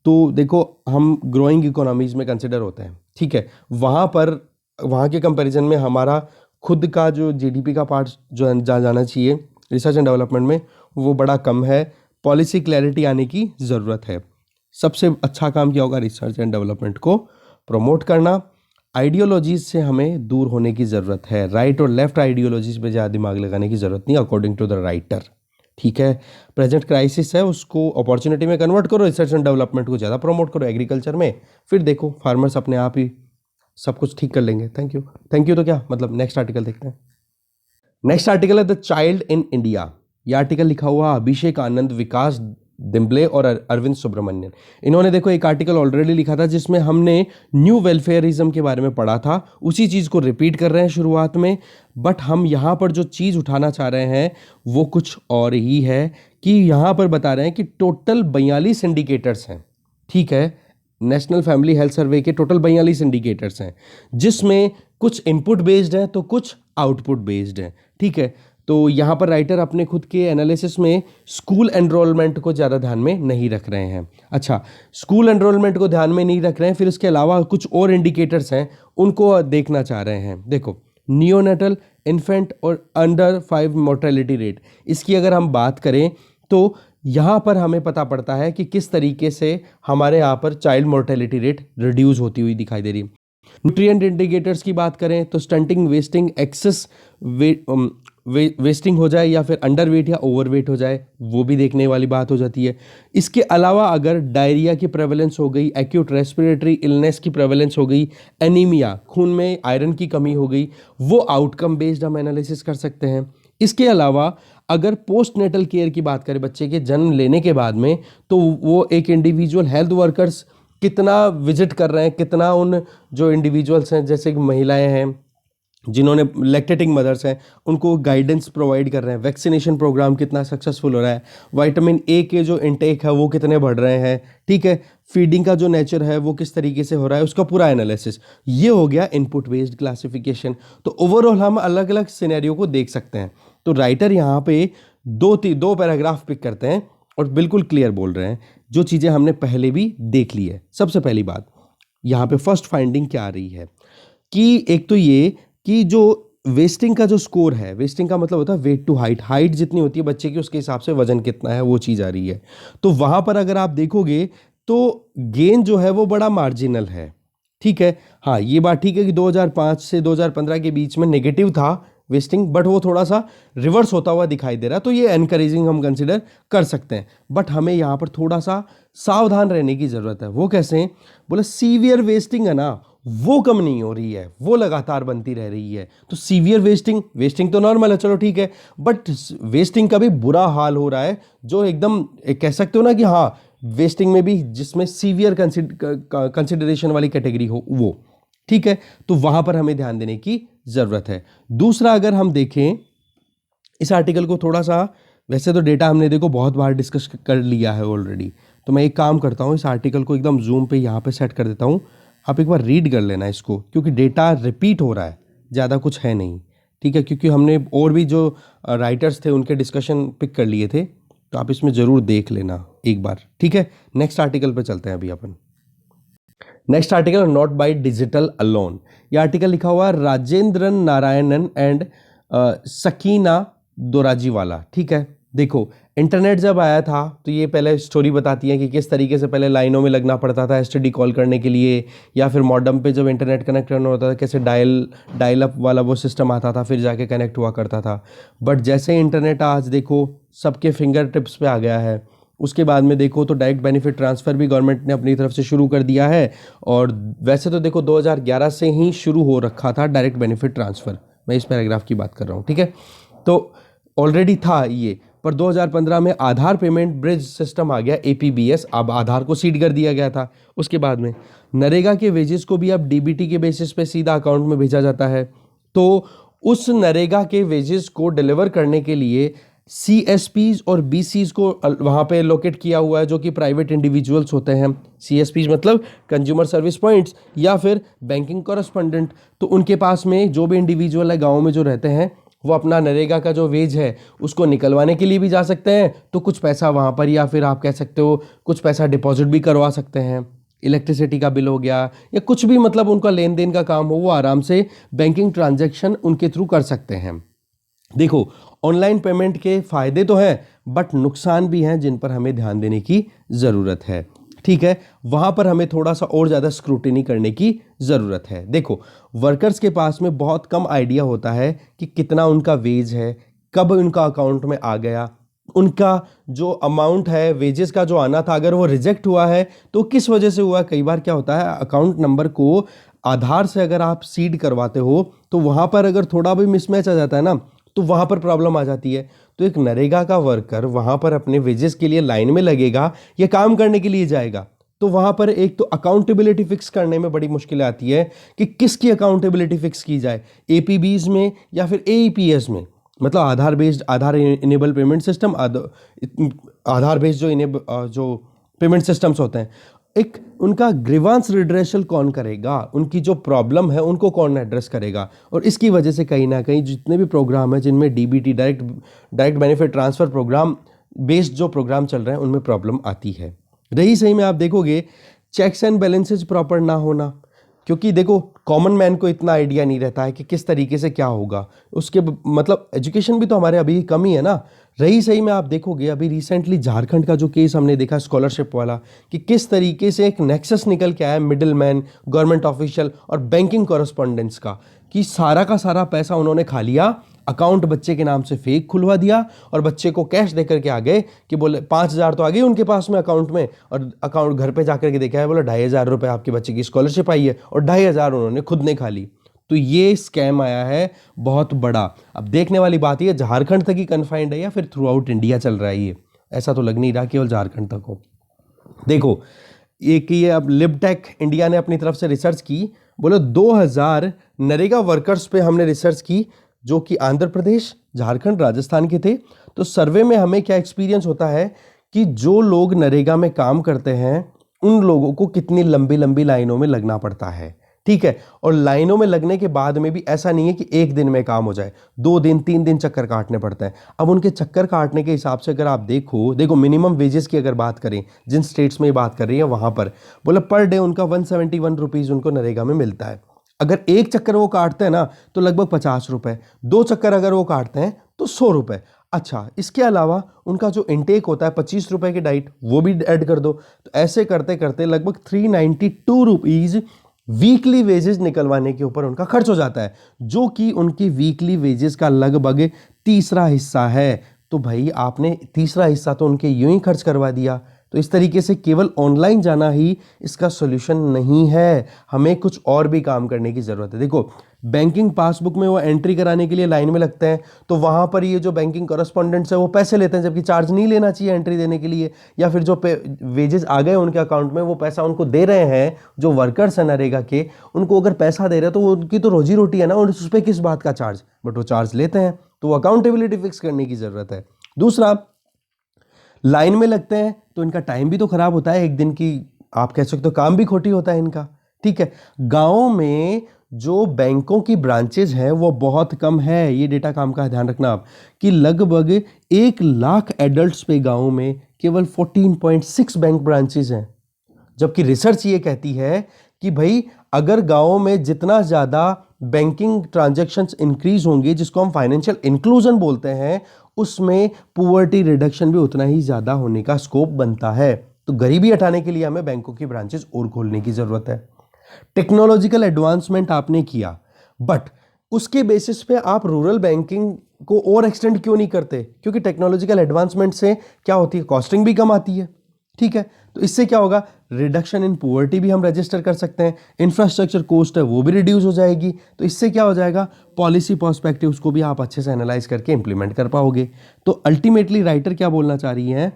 तो देखो हम ग्रोइंग इकोनॉमीज में कंसिडर होते हैं, ठीक है। वहाँ पर वहाँ के कंपैरिजन में हमारा खुद का जो जीडीपी का पार्ट जो जाना चाहिए रिसर्च एंड डेवलपमेंट में, वो बड़ा कम है। पॉलिसी क्लैरिटी आने की ज़रूरत है। सबसे अच्छा काम क्या होगा, रिसर्च एंड डेवलपमेंट को प्रमोट करना। आइडियोलॉजीज से हमें दूर होने की ज़रूरत है। राइट और लेफ्ट आइडियोलॉजीज पे ज़्यादा दिमाग लगाने की ज़रूरत नहीं, अकॉर्डिंग टू द राइटर, ठीक है। प्रेजेंट क्राइसिस है, उसको अपॉर्चुनिटी में कन्वर्ट करो, रिसर्च एंड डेवलपमेंट को ज़्यादा प्रमोट करो एग्रीकल्चर में, फिर देखो फार्मर्स अपने आप ही सब कुछ ठीक कर लेंगे। Thank you. थैंक यू तो क्या मतलब, नेक्स्ट आर्टिकल देखते हैं। नेक्स्ट आर्टिकल है द चाइल्ड इन इंडिया। यह आर्टिकल लिखा हुआ अभिषेक आनंद, विकास दिम्बले और अरविंद सुब्रमण्यन। इन्होंने देखो एक आर्टिकल ऑलरेडी लिखा था जिसमें हमने न्यू वेलफेयरिज्म के बारे में पढ़ा था, उसी चीज़ को रिपीट कर रहे हैं शुरुआत में। बट हम यहाँ पर जो चीज़ उठाना चाह रहे हैं वो कुछ और ही है, कि यहाँ पर बता रहे हैं कि टोटल 42 इंडिकेटर्स हैं, ठीक है। नेशनल फैमिली हेल्थ सर्वे के टोटल 42 इंडिकेटर्स हैं, जिसमें कुछ इनपुट बेस्ड हैं तो कुछ आउटपुट बेस्ड हैं, ठीक है। तो यहाँ पर राइटर अपने खुद के एनालिसिस में स्कूल एनरोलमेंट को ज़्यादा ध्यान में नहीं रख रहे हैं। अच्छा, स्कूल एनरोलमेंट को ध्यान में नहीं रख रहे हैं, फिर इसके अलावा कुछ और इंडिकेटर्स हैं उनको देखना चाह रहे हैं। देखो नियोनेटल, इन्फेंट और अंडर 5 मोर्टेलिटी रेट, इसकी अगर हम बात करें तो यहाँ पर हमें पता पड़ता है कि किस तरीके से हमारे यहाँ पर चाइल्ड मोर्टेलिटी रेट रिड्यूस होती हुई दिखाई दे रही है। न्यूट्रिएंट इंडिकेटर्स की बात करें तो स्टंटिंग, वेस्टिंग, एक्सेस वेस्टिंग हो जाए या फिर अंडर वेट या ओवर वेट हो जाए, वो भी देखने वाली बात हो जाती है। इसके अलावा अगर डायरिया की प्रेवलेंस हो गई, एक्यूट रेस्पिरेटरी इलनेस की प्रेवलेंस हो गई, एनीमिया, खून में आयरन की कमी हो गई, वो आउटकम बेस्ड हम एनालिसिस कर सकते हैं। इसके अलावा अगर पोस्ट नेटल केयर की बात करें, बच्चे के जन्म लेने के बाद में, तो वो एक इंडिविजुअल हेल्थ वर्कर्स कितना विजिट कर रहे हैं, कितना उन जो इंडिविजुअल्स हैं जैसे कि महिलाएं हैं जिन्होंने लैक्टेटिंग मदर्स हैं, उनको गाइडेंस प्रोवाइड कर रहे हैं, वैक्सीनेशन प्रोग्राम कितना सक्सेसफुल हो रहा है, विटामिन ए के जो इनटेक है वो कितने बढ़ रहे हैं, ठीक है, फीडिंग का जो नेचर है वो किस तरीके से हो रहा है, उसका पूरा एनालिसिस। ये हो गया इनपुट बेस्ड क्लासिफिकेशन। तो ओवरऑल हम अलग अलग सिनेरियो को देख सकते हैं। तो राइटर यहाँ पे दो पैराग्राफ पिक करते हैं और बिल्कुल क्लियर बोल रहे हैं जो चीज़ें हमने पहले भी देख ली है। सबसे पहली बात यहाँ पे फर्स्ट फाइंडिंग क्या आ रही है कि एक तो ये कि जो वेस्टिंग का जो स्कोर है, वेस्टिंग का मतलब होता है वेट टू हाइट, हाइट जितनी होती है बच्चे की उसके हिसाब से वजन कितना है वो चीज़ आ रही है। तो वहाँ पर अगर आप देखोगे तो गेन जो है वो बड़ा मार्जिनल है, ठीक है। हाँ, ये बात ठीक है कि 2005 से 2015 के बीच में नेगेटिव था वेस्टिंग, बट वो थोड़ा सा रिवर्स होता हुआ दिखाई दे रहा है, तो ये एनकरेजिंग हम कंसिडर कर सकते हैं। बट हमें यहाँ पर थोड़ा सा सावधान रहने की ज़रूरत है। वो कैसे? बोले सीवियर वेस्टिंग है ना, वो कम नहीं हो रही है, वो लगातार बनती रह रही है। तो सीवियर वेस्टिंग तो नॉर्मल है, चलो ठीक है, बट वेस्टिंग का भी बुरा हाल हो रहा है, जो एकदम कह सकते हो ना कि हाँ वेस्टिंग में भी जिसमें सीवियर कंसिडरेशन वाली कैटेगरी हो वो, ठीक है। तो वहां पर हमें ध्यान देने की जरूरत है। दूसरा, अगर हम देखें इस आर्टिकल को थोड़ा सा, वैसे तो डेटा हमने देखो बहुत बार डिस्कस कर लिया है ऑलरेडी, तो मैं एक काम करता हूँ, इस आर्टिकल को एकदम जूम पे यहाँ पे सेट कर देता हूँ, आप एक बार रीड कर लेना इसको, क्योंकि डेटा रिपीट हो रहा है ज़्यादा कुछ है नहीं, ठीक है, क्योंकि हमने और भी जो राइटर्स थे उनके डिस्कशन पिक कर लिए थे, तो आप इसमें ज़रूर देख लेना एक बार, ठीक है। नेक्स्ट आर्टिकल पे चलते हैं अभी अपन। Next article, not by digital alone. ये आर्टिकल लिखा हुआ है राजेंद्रन नारायणन एंड सकीना दोराजीवाला, ठीक है। देखो, इंटरनेट जब आया था तो ये पहले स्टोरी बताती है कि किस तरीके से पहले लाइनों में लगना पड़ता था एसटीडी कॉल करने के लिए, या फिर मॉडेम पे जब इंटरनेट कनेक्ट करना होता था कैसे डायल अप वाला वो सिस्टम आता था, फिर जाके कनेक्ट हुआ करता था। बट जैसे इंटरनेट आज देखो सबके फिंगर टिप्स पे आ गया है, उसके बाद में देखो तो डायरेक्ट बेनिफिट ट्रांसफ़र भी गवर्नमेंट ने अपनी तरफ से शुरू कर दिया है। और वैसे तो देखो 2011 से ही शुरू हो रखा था डायरेक्ट बेनिफिट ट्रांसफ़र, मैं इस पैराग्राफ की बात कर रहा हूँ, ठीक है। तो ऑलरेडी था ये, पर 2015 में आधार पेमेंट ब्रिज सिस्टम आ गया, एपीबीएस, अब आधार को सीड कर दिया गया था। उसके बाद में नरेगा के वेजेस को भी अब डीबीटी के बेसिस पे सीधा अकाउंट में भेजा जाता है। तो उस नरेगा के वेजेस को डिलीवर करने के लिए सीएसपीज और बीसीज को वहाँ पे लोकेट किया हुआ है, जो कि प्राइवेट इंडिविजुअल्स होते हैं। सीएसपीज मतलब कंज्यूमर सर्विस पॉइंट्स, या फिर बैंकिंग कॉरेस्पॉन्डेंट। तो उनके पास में जो भी इंडिविजुअल है गाँव में जो रहते हैं, वो अपना नरेगा का जो वेज है उसको निकलवाने के लिए भी जा सकते हैं, तो कुछ पैसा वहाँ पर, या फिर आप कह सकते हो कुछ पैसा डिपॉजिट भी करवा सकते हैं। इलेक्ट्रिसिटी का बिल हो गया या कुछ भी, मतलब उनका लेन देन का काम हो, वो आराम से बैंकिंग ट्रांजैक्शन उनके थ्रू कर सकते हैं। देखो, ऑनलाइन पेमेंट के फायदे तो हैं, बट नुकसान भी हैं जिन पर हमें ध्यान देने की ज़रूरत है, ठीक है। वहाँ पर हमें थोड़ा सा और ज़्यादा स्क्रूटिनी करने की ज़रूरत है। देखो, वर्कर्स के पास में बहुत कम आइडिया होता है कि कितना उनका वेज है, कब उनका अकाउंट में आ गया, उनका जो अमाउंट है वेजेस का जो आना था, अगर वो रिजेक्ट हुआ है तो किस वजह से हुआ। कई बार क्या होता है, अकाउंट नंबर को आधार से अगर आप सीड करवाते हो तो वहाँ पर अगर थोड़ा भी मिसमैच आ जाता है ना, तो वहाँ पर प्रॉब्लम आ जाती है। तो एक नरेगा का वर्कर वहाँ पर अपने वेजेस के लिए लाइन में लगेगा या काम करने के लिए जाएगा, तो वहाँ पर एक तो अकाउंटेबिलिटी फिक्स करने में बड़ी मुश्किल आती है कि किसकी अकाउंटेबिलिटी फिक्स की जाए, एपीबीज में या फिर एईपीएस में, मतलब आधार बेस्ड, आधार इनेबल पेमेंट सिस्टम, आधार बेस्ड जो पेमेंट सिस्टम्स होते हैं। एक उनका ग्रीवांस रिड्रेशल कौन करेगा, उनकी जो प्रॉब्लम है उनको कौन एड्रेस करेगा। और इसकी वजह से कहीं ना कहीं जितने भी प्रोग्राम हैं जिनमें DBT direct benefit transfer program based जो प्रोग्राम चल रहे हैं उनमें प्रॉब्लम आती है। रही सही में आप देखोगे चेक्स एंड बैलेंसेज प्रॉपर ना होना, क्योंकि देखो कॉमन मैन को इतना आइडिया नहीं रहता है कि किस तरीके से क्या होगा, उसके मतलब एजुकेशन भी तो हमारे अभी कम ही है ना। रही सही में आप देखोगे अभी रिसेंटली झारखंड का जो केस हमने देखा स्कॉलरशिप वाला, कि किस तरीके से एक नेक्सस निकल के आया मिडिल मैन, गवर्नमेंट ऑफिशियल और बैंकिंग कॉरेस्पॉन्डेंट्स का, कि सारा का सारा पैसा उन्होंने खा लिया, अकाउंट बच्चे के नाम से फेक खुलवा दिया और बच्चे को कैश दे करके आ गए कि बोले 5,000 तो आ गई उनके पास में अकाउंट में, और अकाउंट घर पे जाकर के देखा है, बोला 2,500 रुपये आपके बच्चे की स्कॉलरशिप आई है, और 2,500 उन्होंने खुद ने खा ली। तो ये स्कैम आया है बहुत बड़ा। अब देखने वाली बात ये झारखंड तक ही कन्फाइंड है या फिर थ्रू आउट इंडिया चल रहा है ये, ऐसा तो लग नहीं रहा केवल झारखंड तक हो। देखो, एक ये अब लिबटेक इंडिया ने अपनी तरफ से रिसर्च की, बोले 2,000 नरेगा वर्कर्स पे हमने रिसर्च की, जो कि आंध्र प्रदेश, झारखंड, राजस्थान के थे। तो सर्वे में हमें क्या एक्सपीरियंस होता है कि जो लोग नरेगा में काम करते हैं उन लोगों को कितनी लंबी लंबी लाइनों में लगना पड़ता है, ठीक है। और लाइनों में लगने के बाद में भी ऐसा नहीं है कि एक दिन में काम हो जाए, 2 दिन 3 दिन चक्कर काटने पड़ते हैं। अब उनके चक्कर काटने के हिसाब से अगर आप देखो मिनिमम वेजेस की अगर बात करें, जिन स्टेट्स में बात कर रही है वहां पर बोले पर डे उनका 171 रुपीज़ उनको नरेगा में मिलता है। अगर एक चक्कर वो काटते हैं ना तो लगभग 50 रुपए, 2 चक्कर अगर वो काटते हैं तो 100 रुपए। अच्छा, इसके अलावा उनका जो इनटेक होता है 25 रुपए की डाइट, वो भी ऐड कर दो, तो ऐसे करते करते लगभग 392 रुपीज़ वीकली वेजेस निकलवाने के ऊपर उनका खर्च हो जाता है, जो कि उनकी वीकली वेजेस का लगभग तीसरा हिस्सा है। तो भाई आपने तीसरा हिस्सा तो उनके यूं ही खर्च करवा दिया। तो इस तरीके से केवल ऑनलाइन जाना ही इसका सॉल्यूशन नहीं है, हमें कुछ और भी काम करने की ज़रूरत है। देखो, बैंकिंग पासबुक में वो एंट्री कराने के लिए लाइन में लगते हैं, तो वहाँ पर ये जो बैंकिंग कॉरेस्पॉन्डेंट्स है वो पैसे लेते हैं, जबकि चार्ज नहीं लेना चाहिए एंट्री देने के लिए। या फिर जो वेजेस आ गए उनके अकाउंट में वो पैसा उनको दे रहे हैं, जो वर्कर्स हैं नरेगा के, उनको अगर पैसा दे रहे हैं तो उनकी तो रोजी रोटी है ना, और उस पर किस बात का चार्ज, बट वो चार्ज लेते हैं। तो वो अकाउंटेबिलिटी फिक्स करने की ज़रूरत है। दूसरा, लाइन में लगते हैं तो इनका टाइम भी तो खराब होता है, एक दिन की आप कह सकते हो काम भी खोटी होता है इनका, ठीक है। गाँव में जो बैंकों की ब्रांचेज हैं वो बहुत कम है। ये डेटा काम का है, ध्यान रखना आप, कि लगभग 1 लाख एडल्ट्स पे गाँव में केवल 14.6 बैंक ब्रांचेज हैं। जबकि रिसर्च ये कहती है कि भाई अगर गाँव में जितना ज़्यादा बैंकिंग ट्रांजैक्शंस इंक्रीज होंगे, जिसको हम फाइनेंशियल इंक्लूजन बोलते हैं, उसमें पुअर्टी रिडक्शन भी उतना ही ज़्यादा होने का स्कोप बनता है। तो गरीबी हटाने के लिए हमें बैंकों की ब्रांचेस और खोलने की ज़रूरत है। टेक्नोलॉजिकल एडवांसमेंट आपने किया, बट उसके बेसिस पे आप रूरल बैंकिंग को और एक्सटेंड क्यों नहीं करते? क्योंकि टेक्नोलॉजिकल एडवांसमेंट से क्या होती है, कॉस्टिंग भी कम आती है। ठीक है, तो इससे क्या होगा, रिडक्शन इन पुअर्टी भी हम रजिस्टर कर सकते हैं, इंफ्रास्ट्रक्चर कॉस्ट है वो भी रिड्यूस हो जाएगी। तो इससे क्या हो जाएगा, पॉलिसी पर्सपेक्टिव्स को भी आप अच्छे से एनालाइज करके इंप्लीमेंट कर पाओगे। तो अल्टीमेटली राइटर क्या बोलना चाह रहे हैं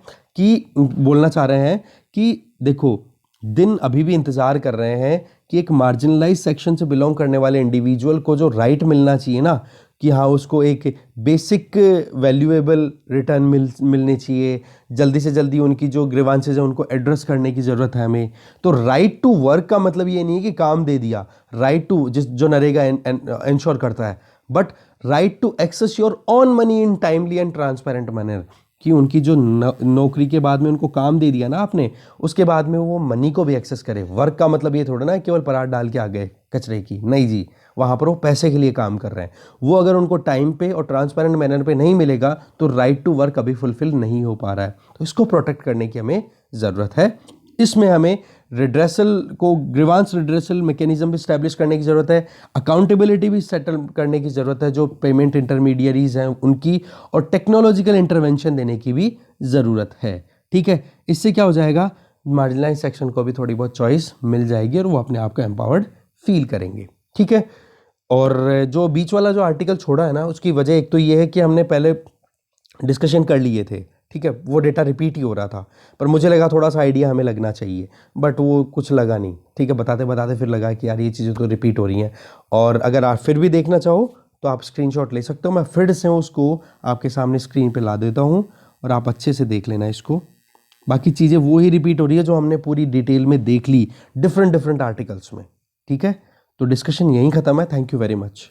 कि देखो, दिन अभी भी इंतजार कर रहे हैं कि एक मार्जिनलाइज सेक्शन से बिलोंग करने वाले इंडिविजुअल को जो राइट मिलना चाहिए ना, कि हाँ उसको एक बेसिक वैल्यूएबल रिटर्न मिलने चाहिए, जल्दी से जल्दी उनकी जो ग्रीवांसेज है उनको एड्रेस करने की ज़रूरत है हमें। तो राइट टू वर्क का मतलब ये नहीं है कि काम दे दिया, राइट टू जो नरेगा इंश्योर करता है, but right to access your own money in timely and transparent manner, कि उनकी जो नौकरी के बाद में उनको काम दे दिया ना आपने, उसके बाद में वो मनी को भी एक्सेस करे। वर्क का मतलब ये थोड़ा ना केवल परात डाल के आ गए कचरे की, नहीं जी, वहाँ पर वो पैसे के लिए काम कर रहे हैं। वो अगर उनको टाइम पे और ट्रांसपेरेंट मैनर पे नहीं मिलेगा तो राइट टू वर्क अभी फुलफिल नहीं हो पा रहा है। तो इसको प्रोटेक्ट करने की हमें ज़रूरत है। इसमें हमें रिड्रेसल को, ग्रीवांस रिड्रेसल मैकेनिज्म भी स्टैब्लिश करने की ज़रूरत है, अकाउंटेबिलिटी भी सेटल करने की ज़रूरत है जो पेमेंट इंटरमीडियरीज हैं उनकी, और टेक्नोलॉजिकल इंटरवेंशन देने की भी ज़रूरत है। ठीक है, इससे क्या हो जाएगा, मार्जिनलाइज सेक्शन को भी थोड़ी बहुत चॉइस मिल जाएगी और वो अपने आप को एम्पावर्ड फील करेंगे। ठीक है, और जो बीच वाला जो आर्टिकल छोड़ा है ना, उसकी वजह एक तो ये है कि हमने पहले डिस्कशन कर लिए थे, ठीक है, वो डेटा रिपीट ही हो रहा था, पर मुझे लगा थोड़ा सा आइडिया हमें लगना चाहिए, बट वो कुछ लगा नहीं। ठीक है, बताते बताते फिर लगा कि यार ये चीज़ें तो रिपीट हो रही हैं। और अगर आप फिर भी देखना चाहो तो आप स्क्रीनशॉट ले सकते हो, मैं फिर से उसको आपके सामने स्क्रीन पे ला देता हूँ और आप अच्छे से देख लेना इसको। बाकी चीज़ें वो ही रिपीट हो रही है जो हमने पूरी डिटेल में देख ली डिफरेंट आर्टिकल्स में। ठीक है, तो डिस्कशन यहीं ख़त्म है। Thank you very much.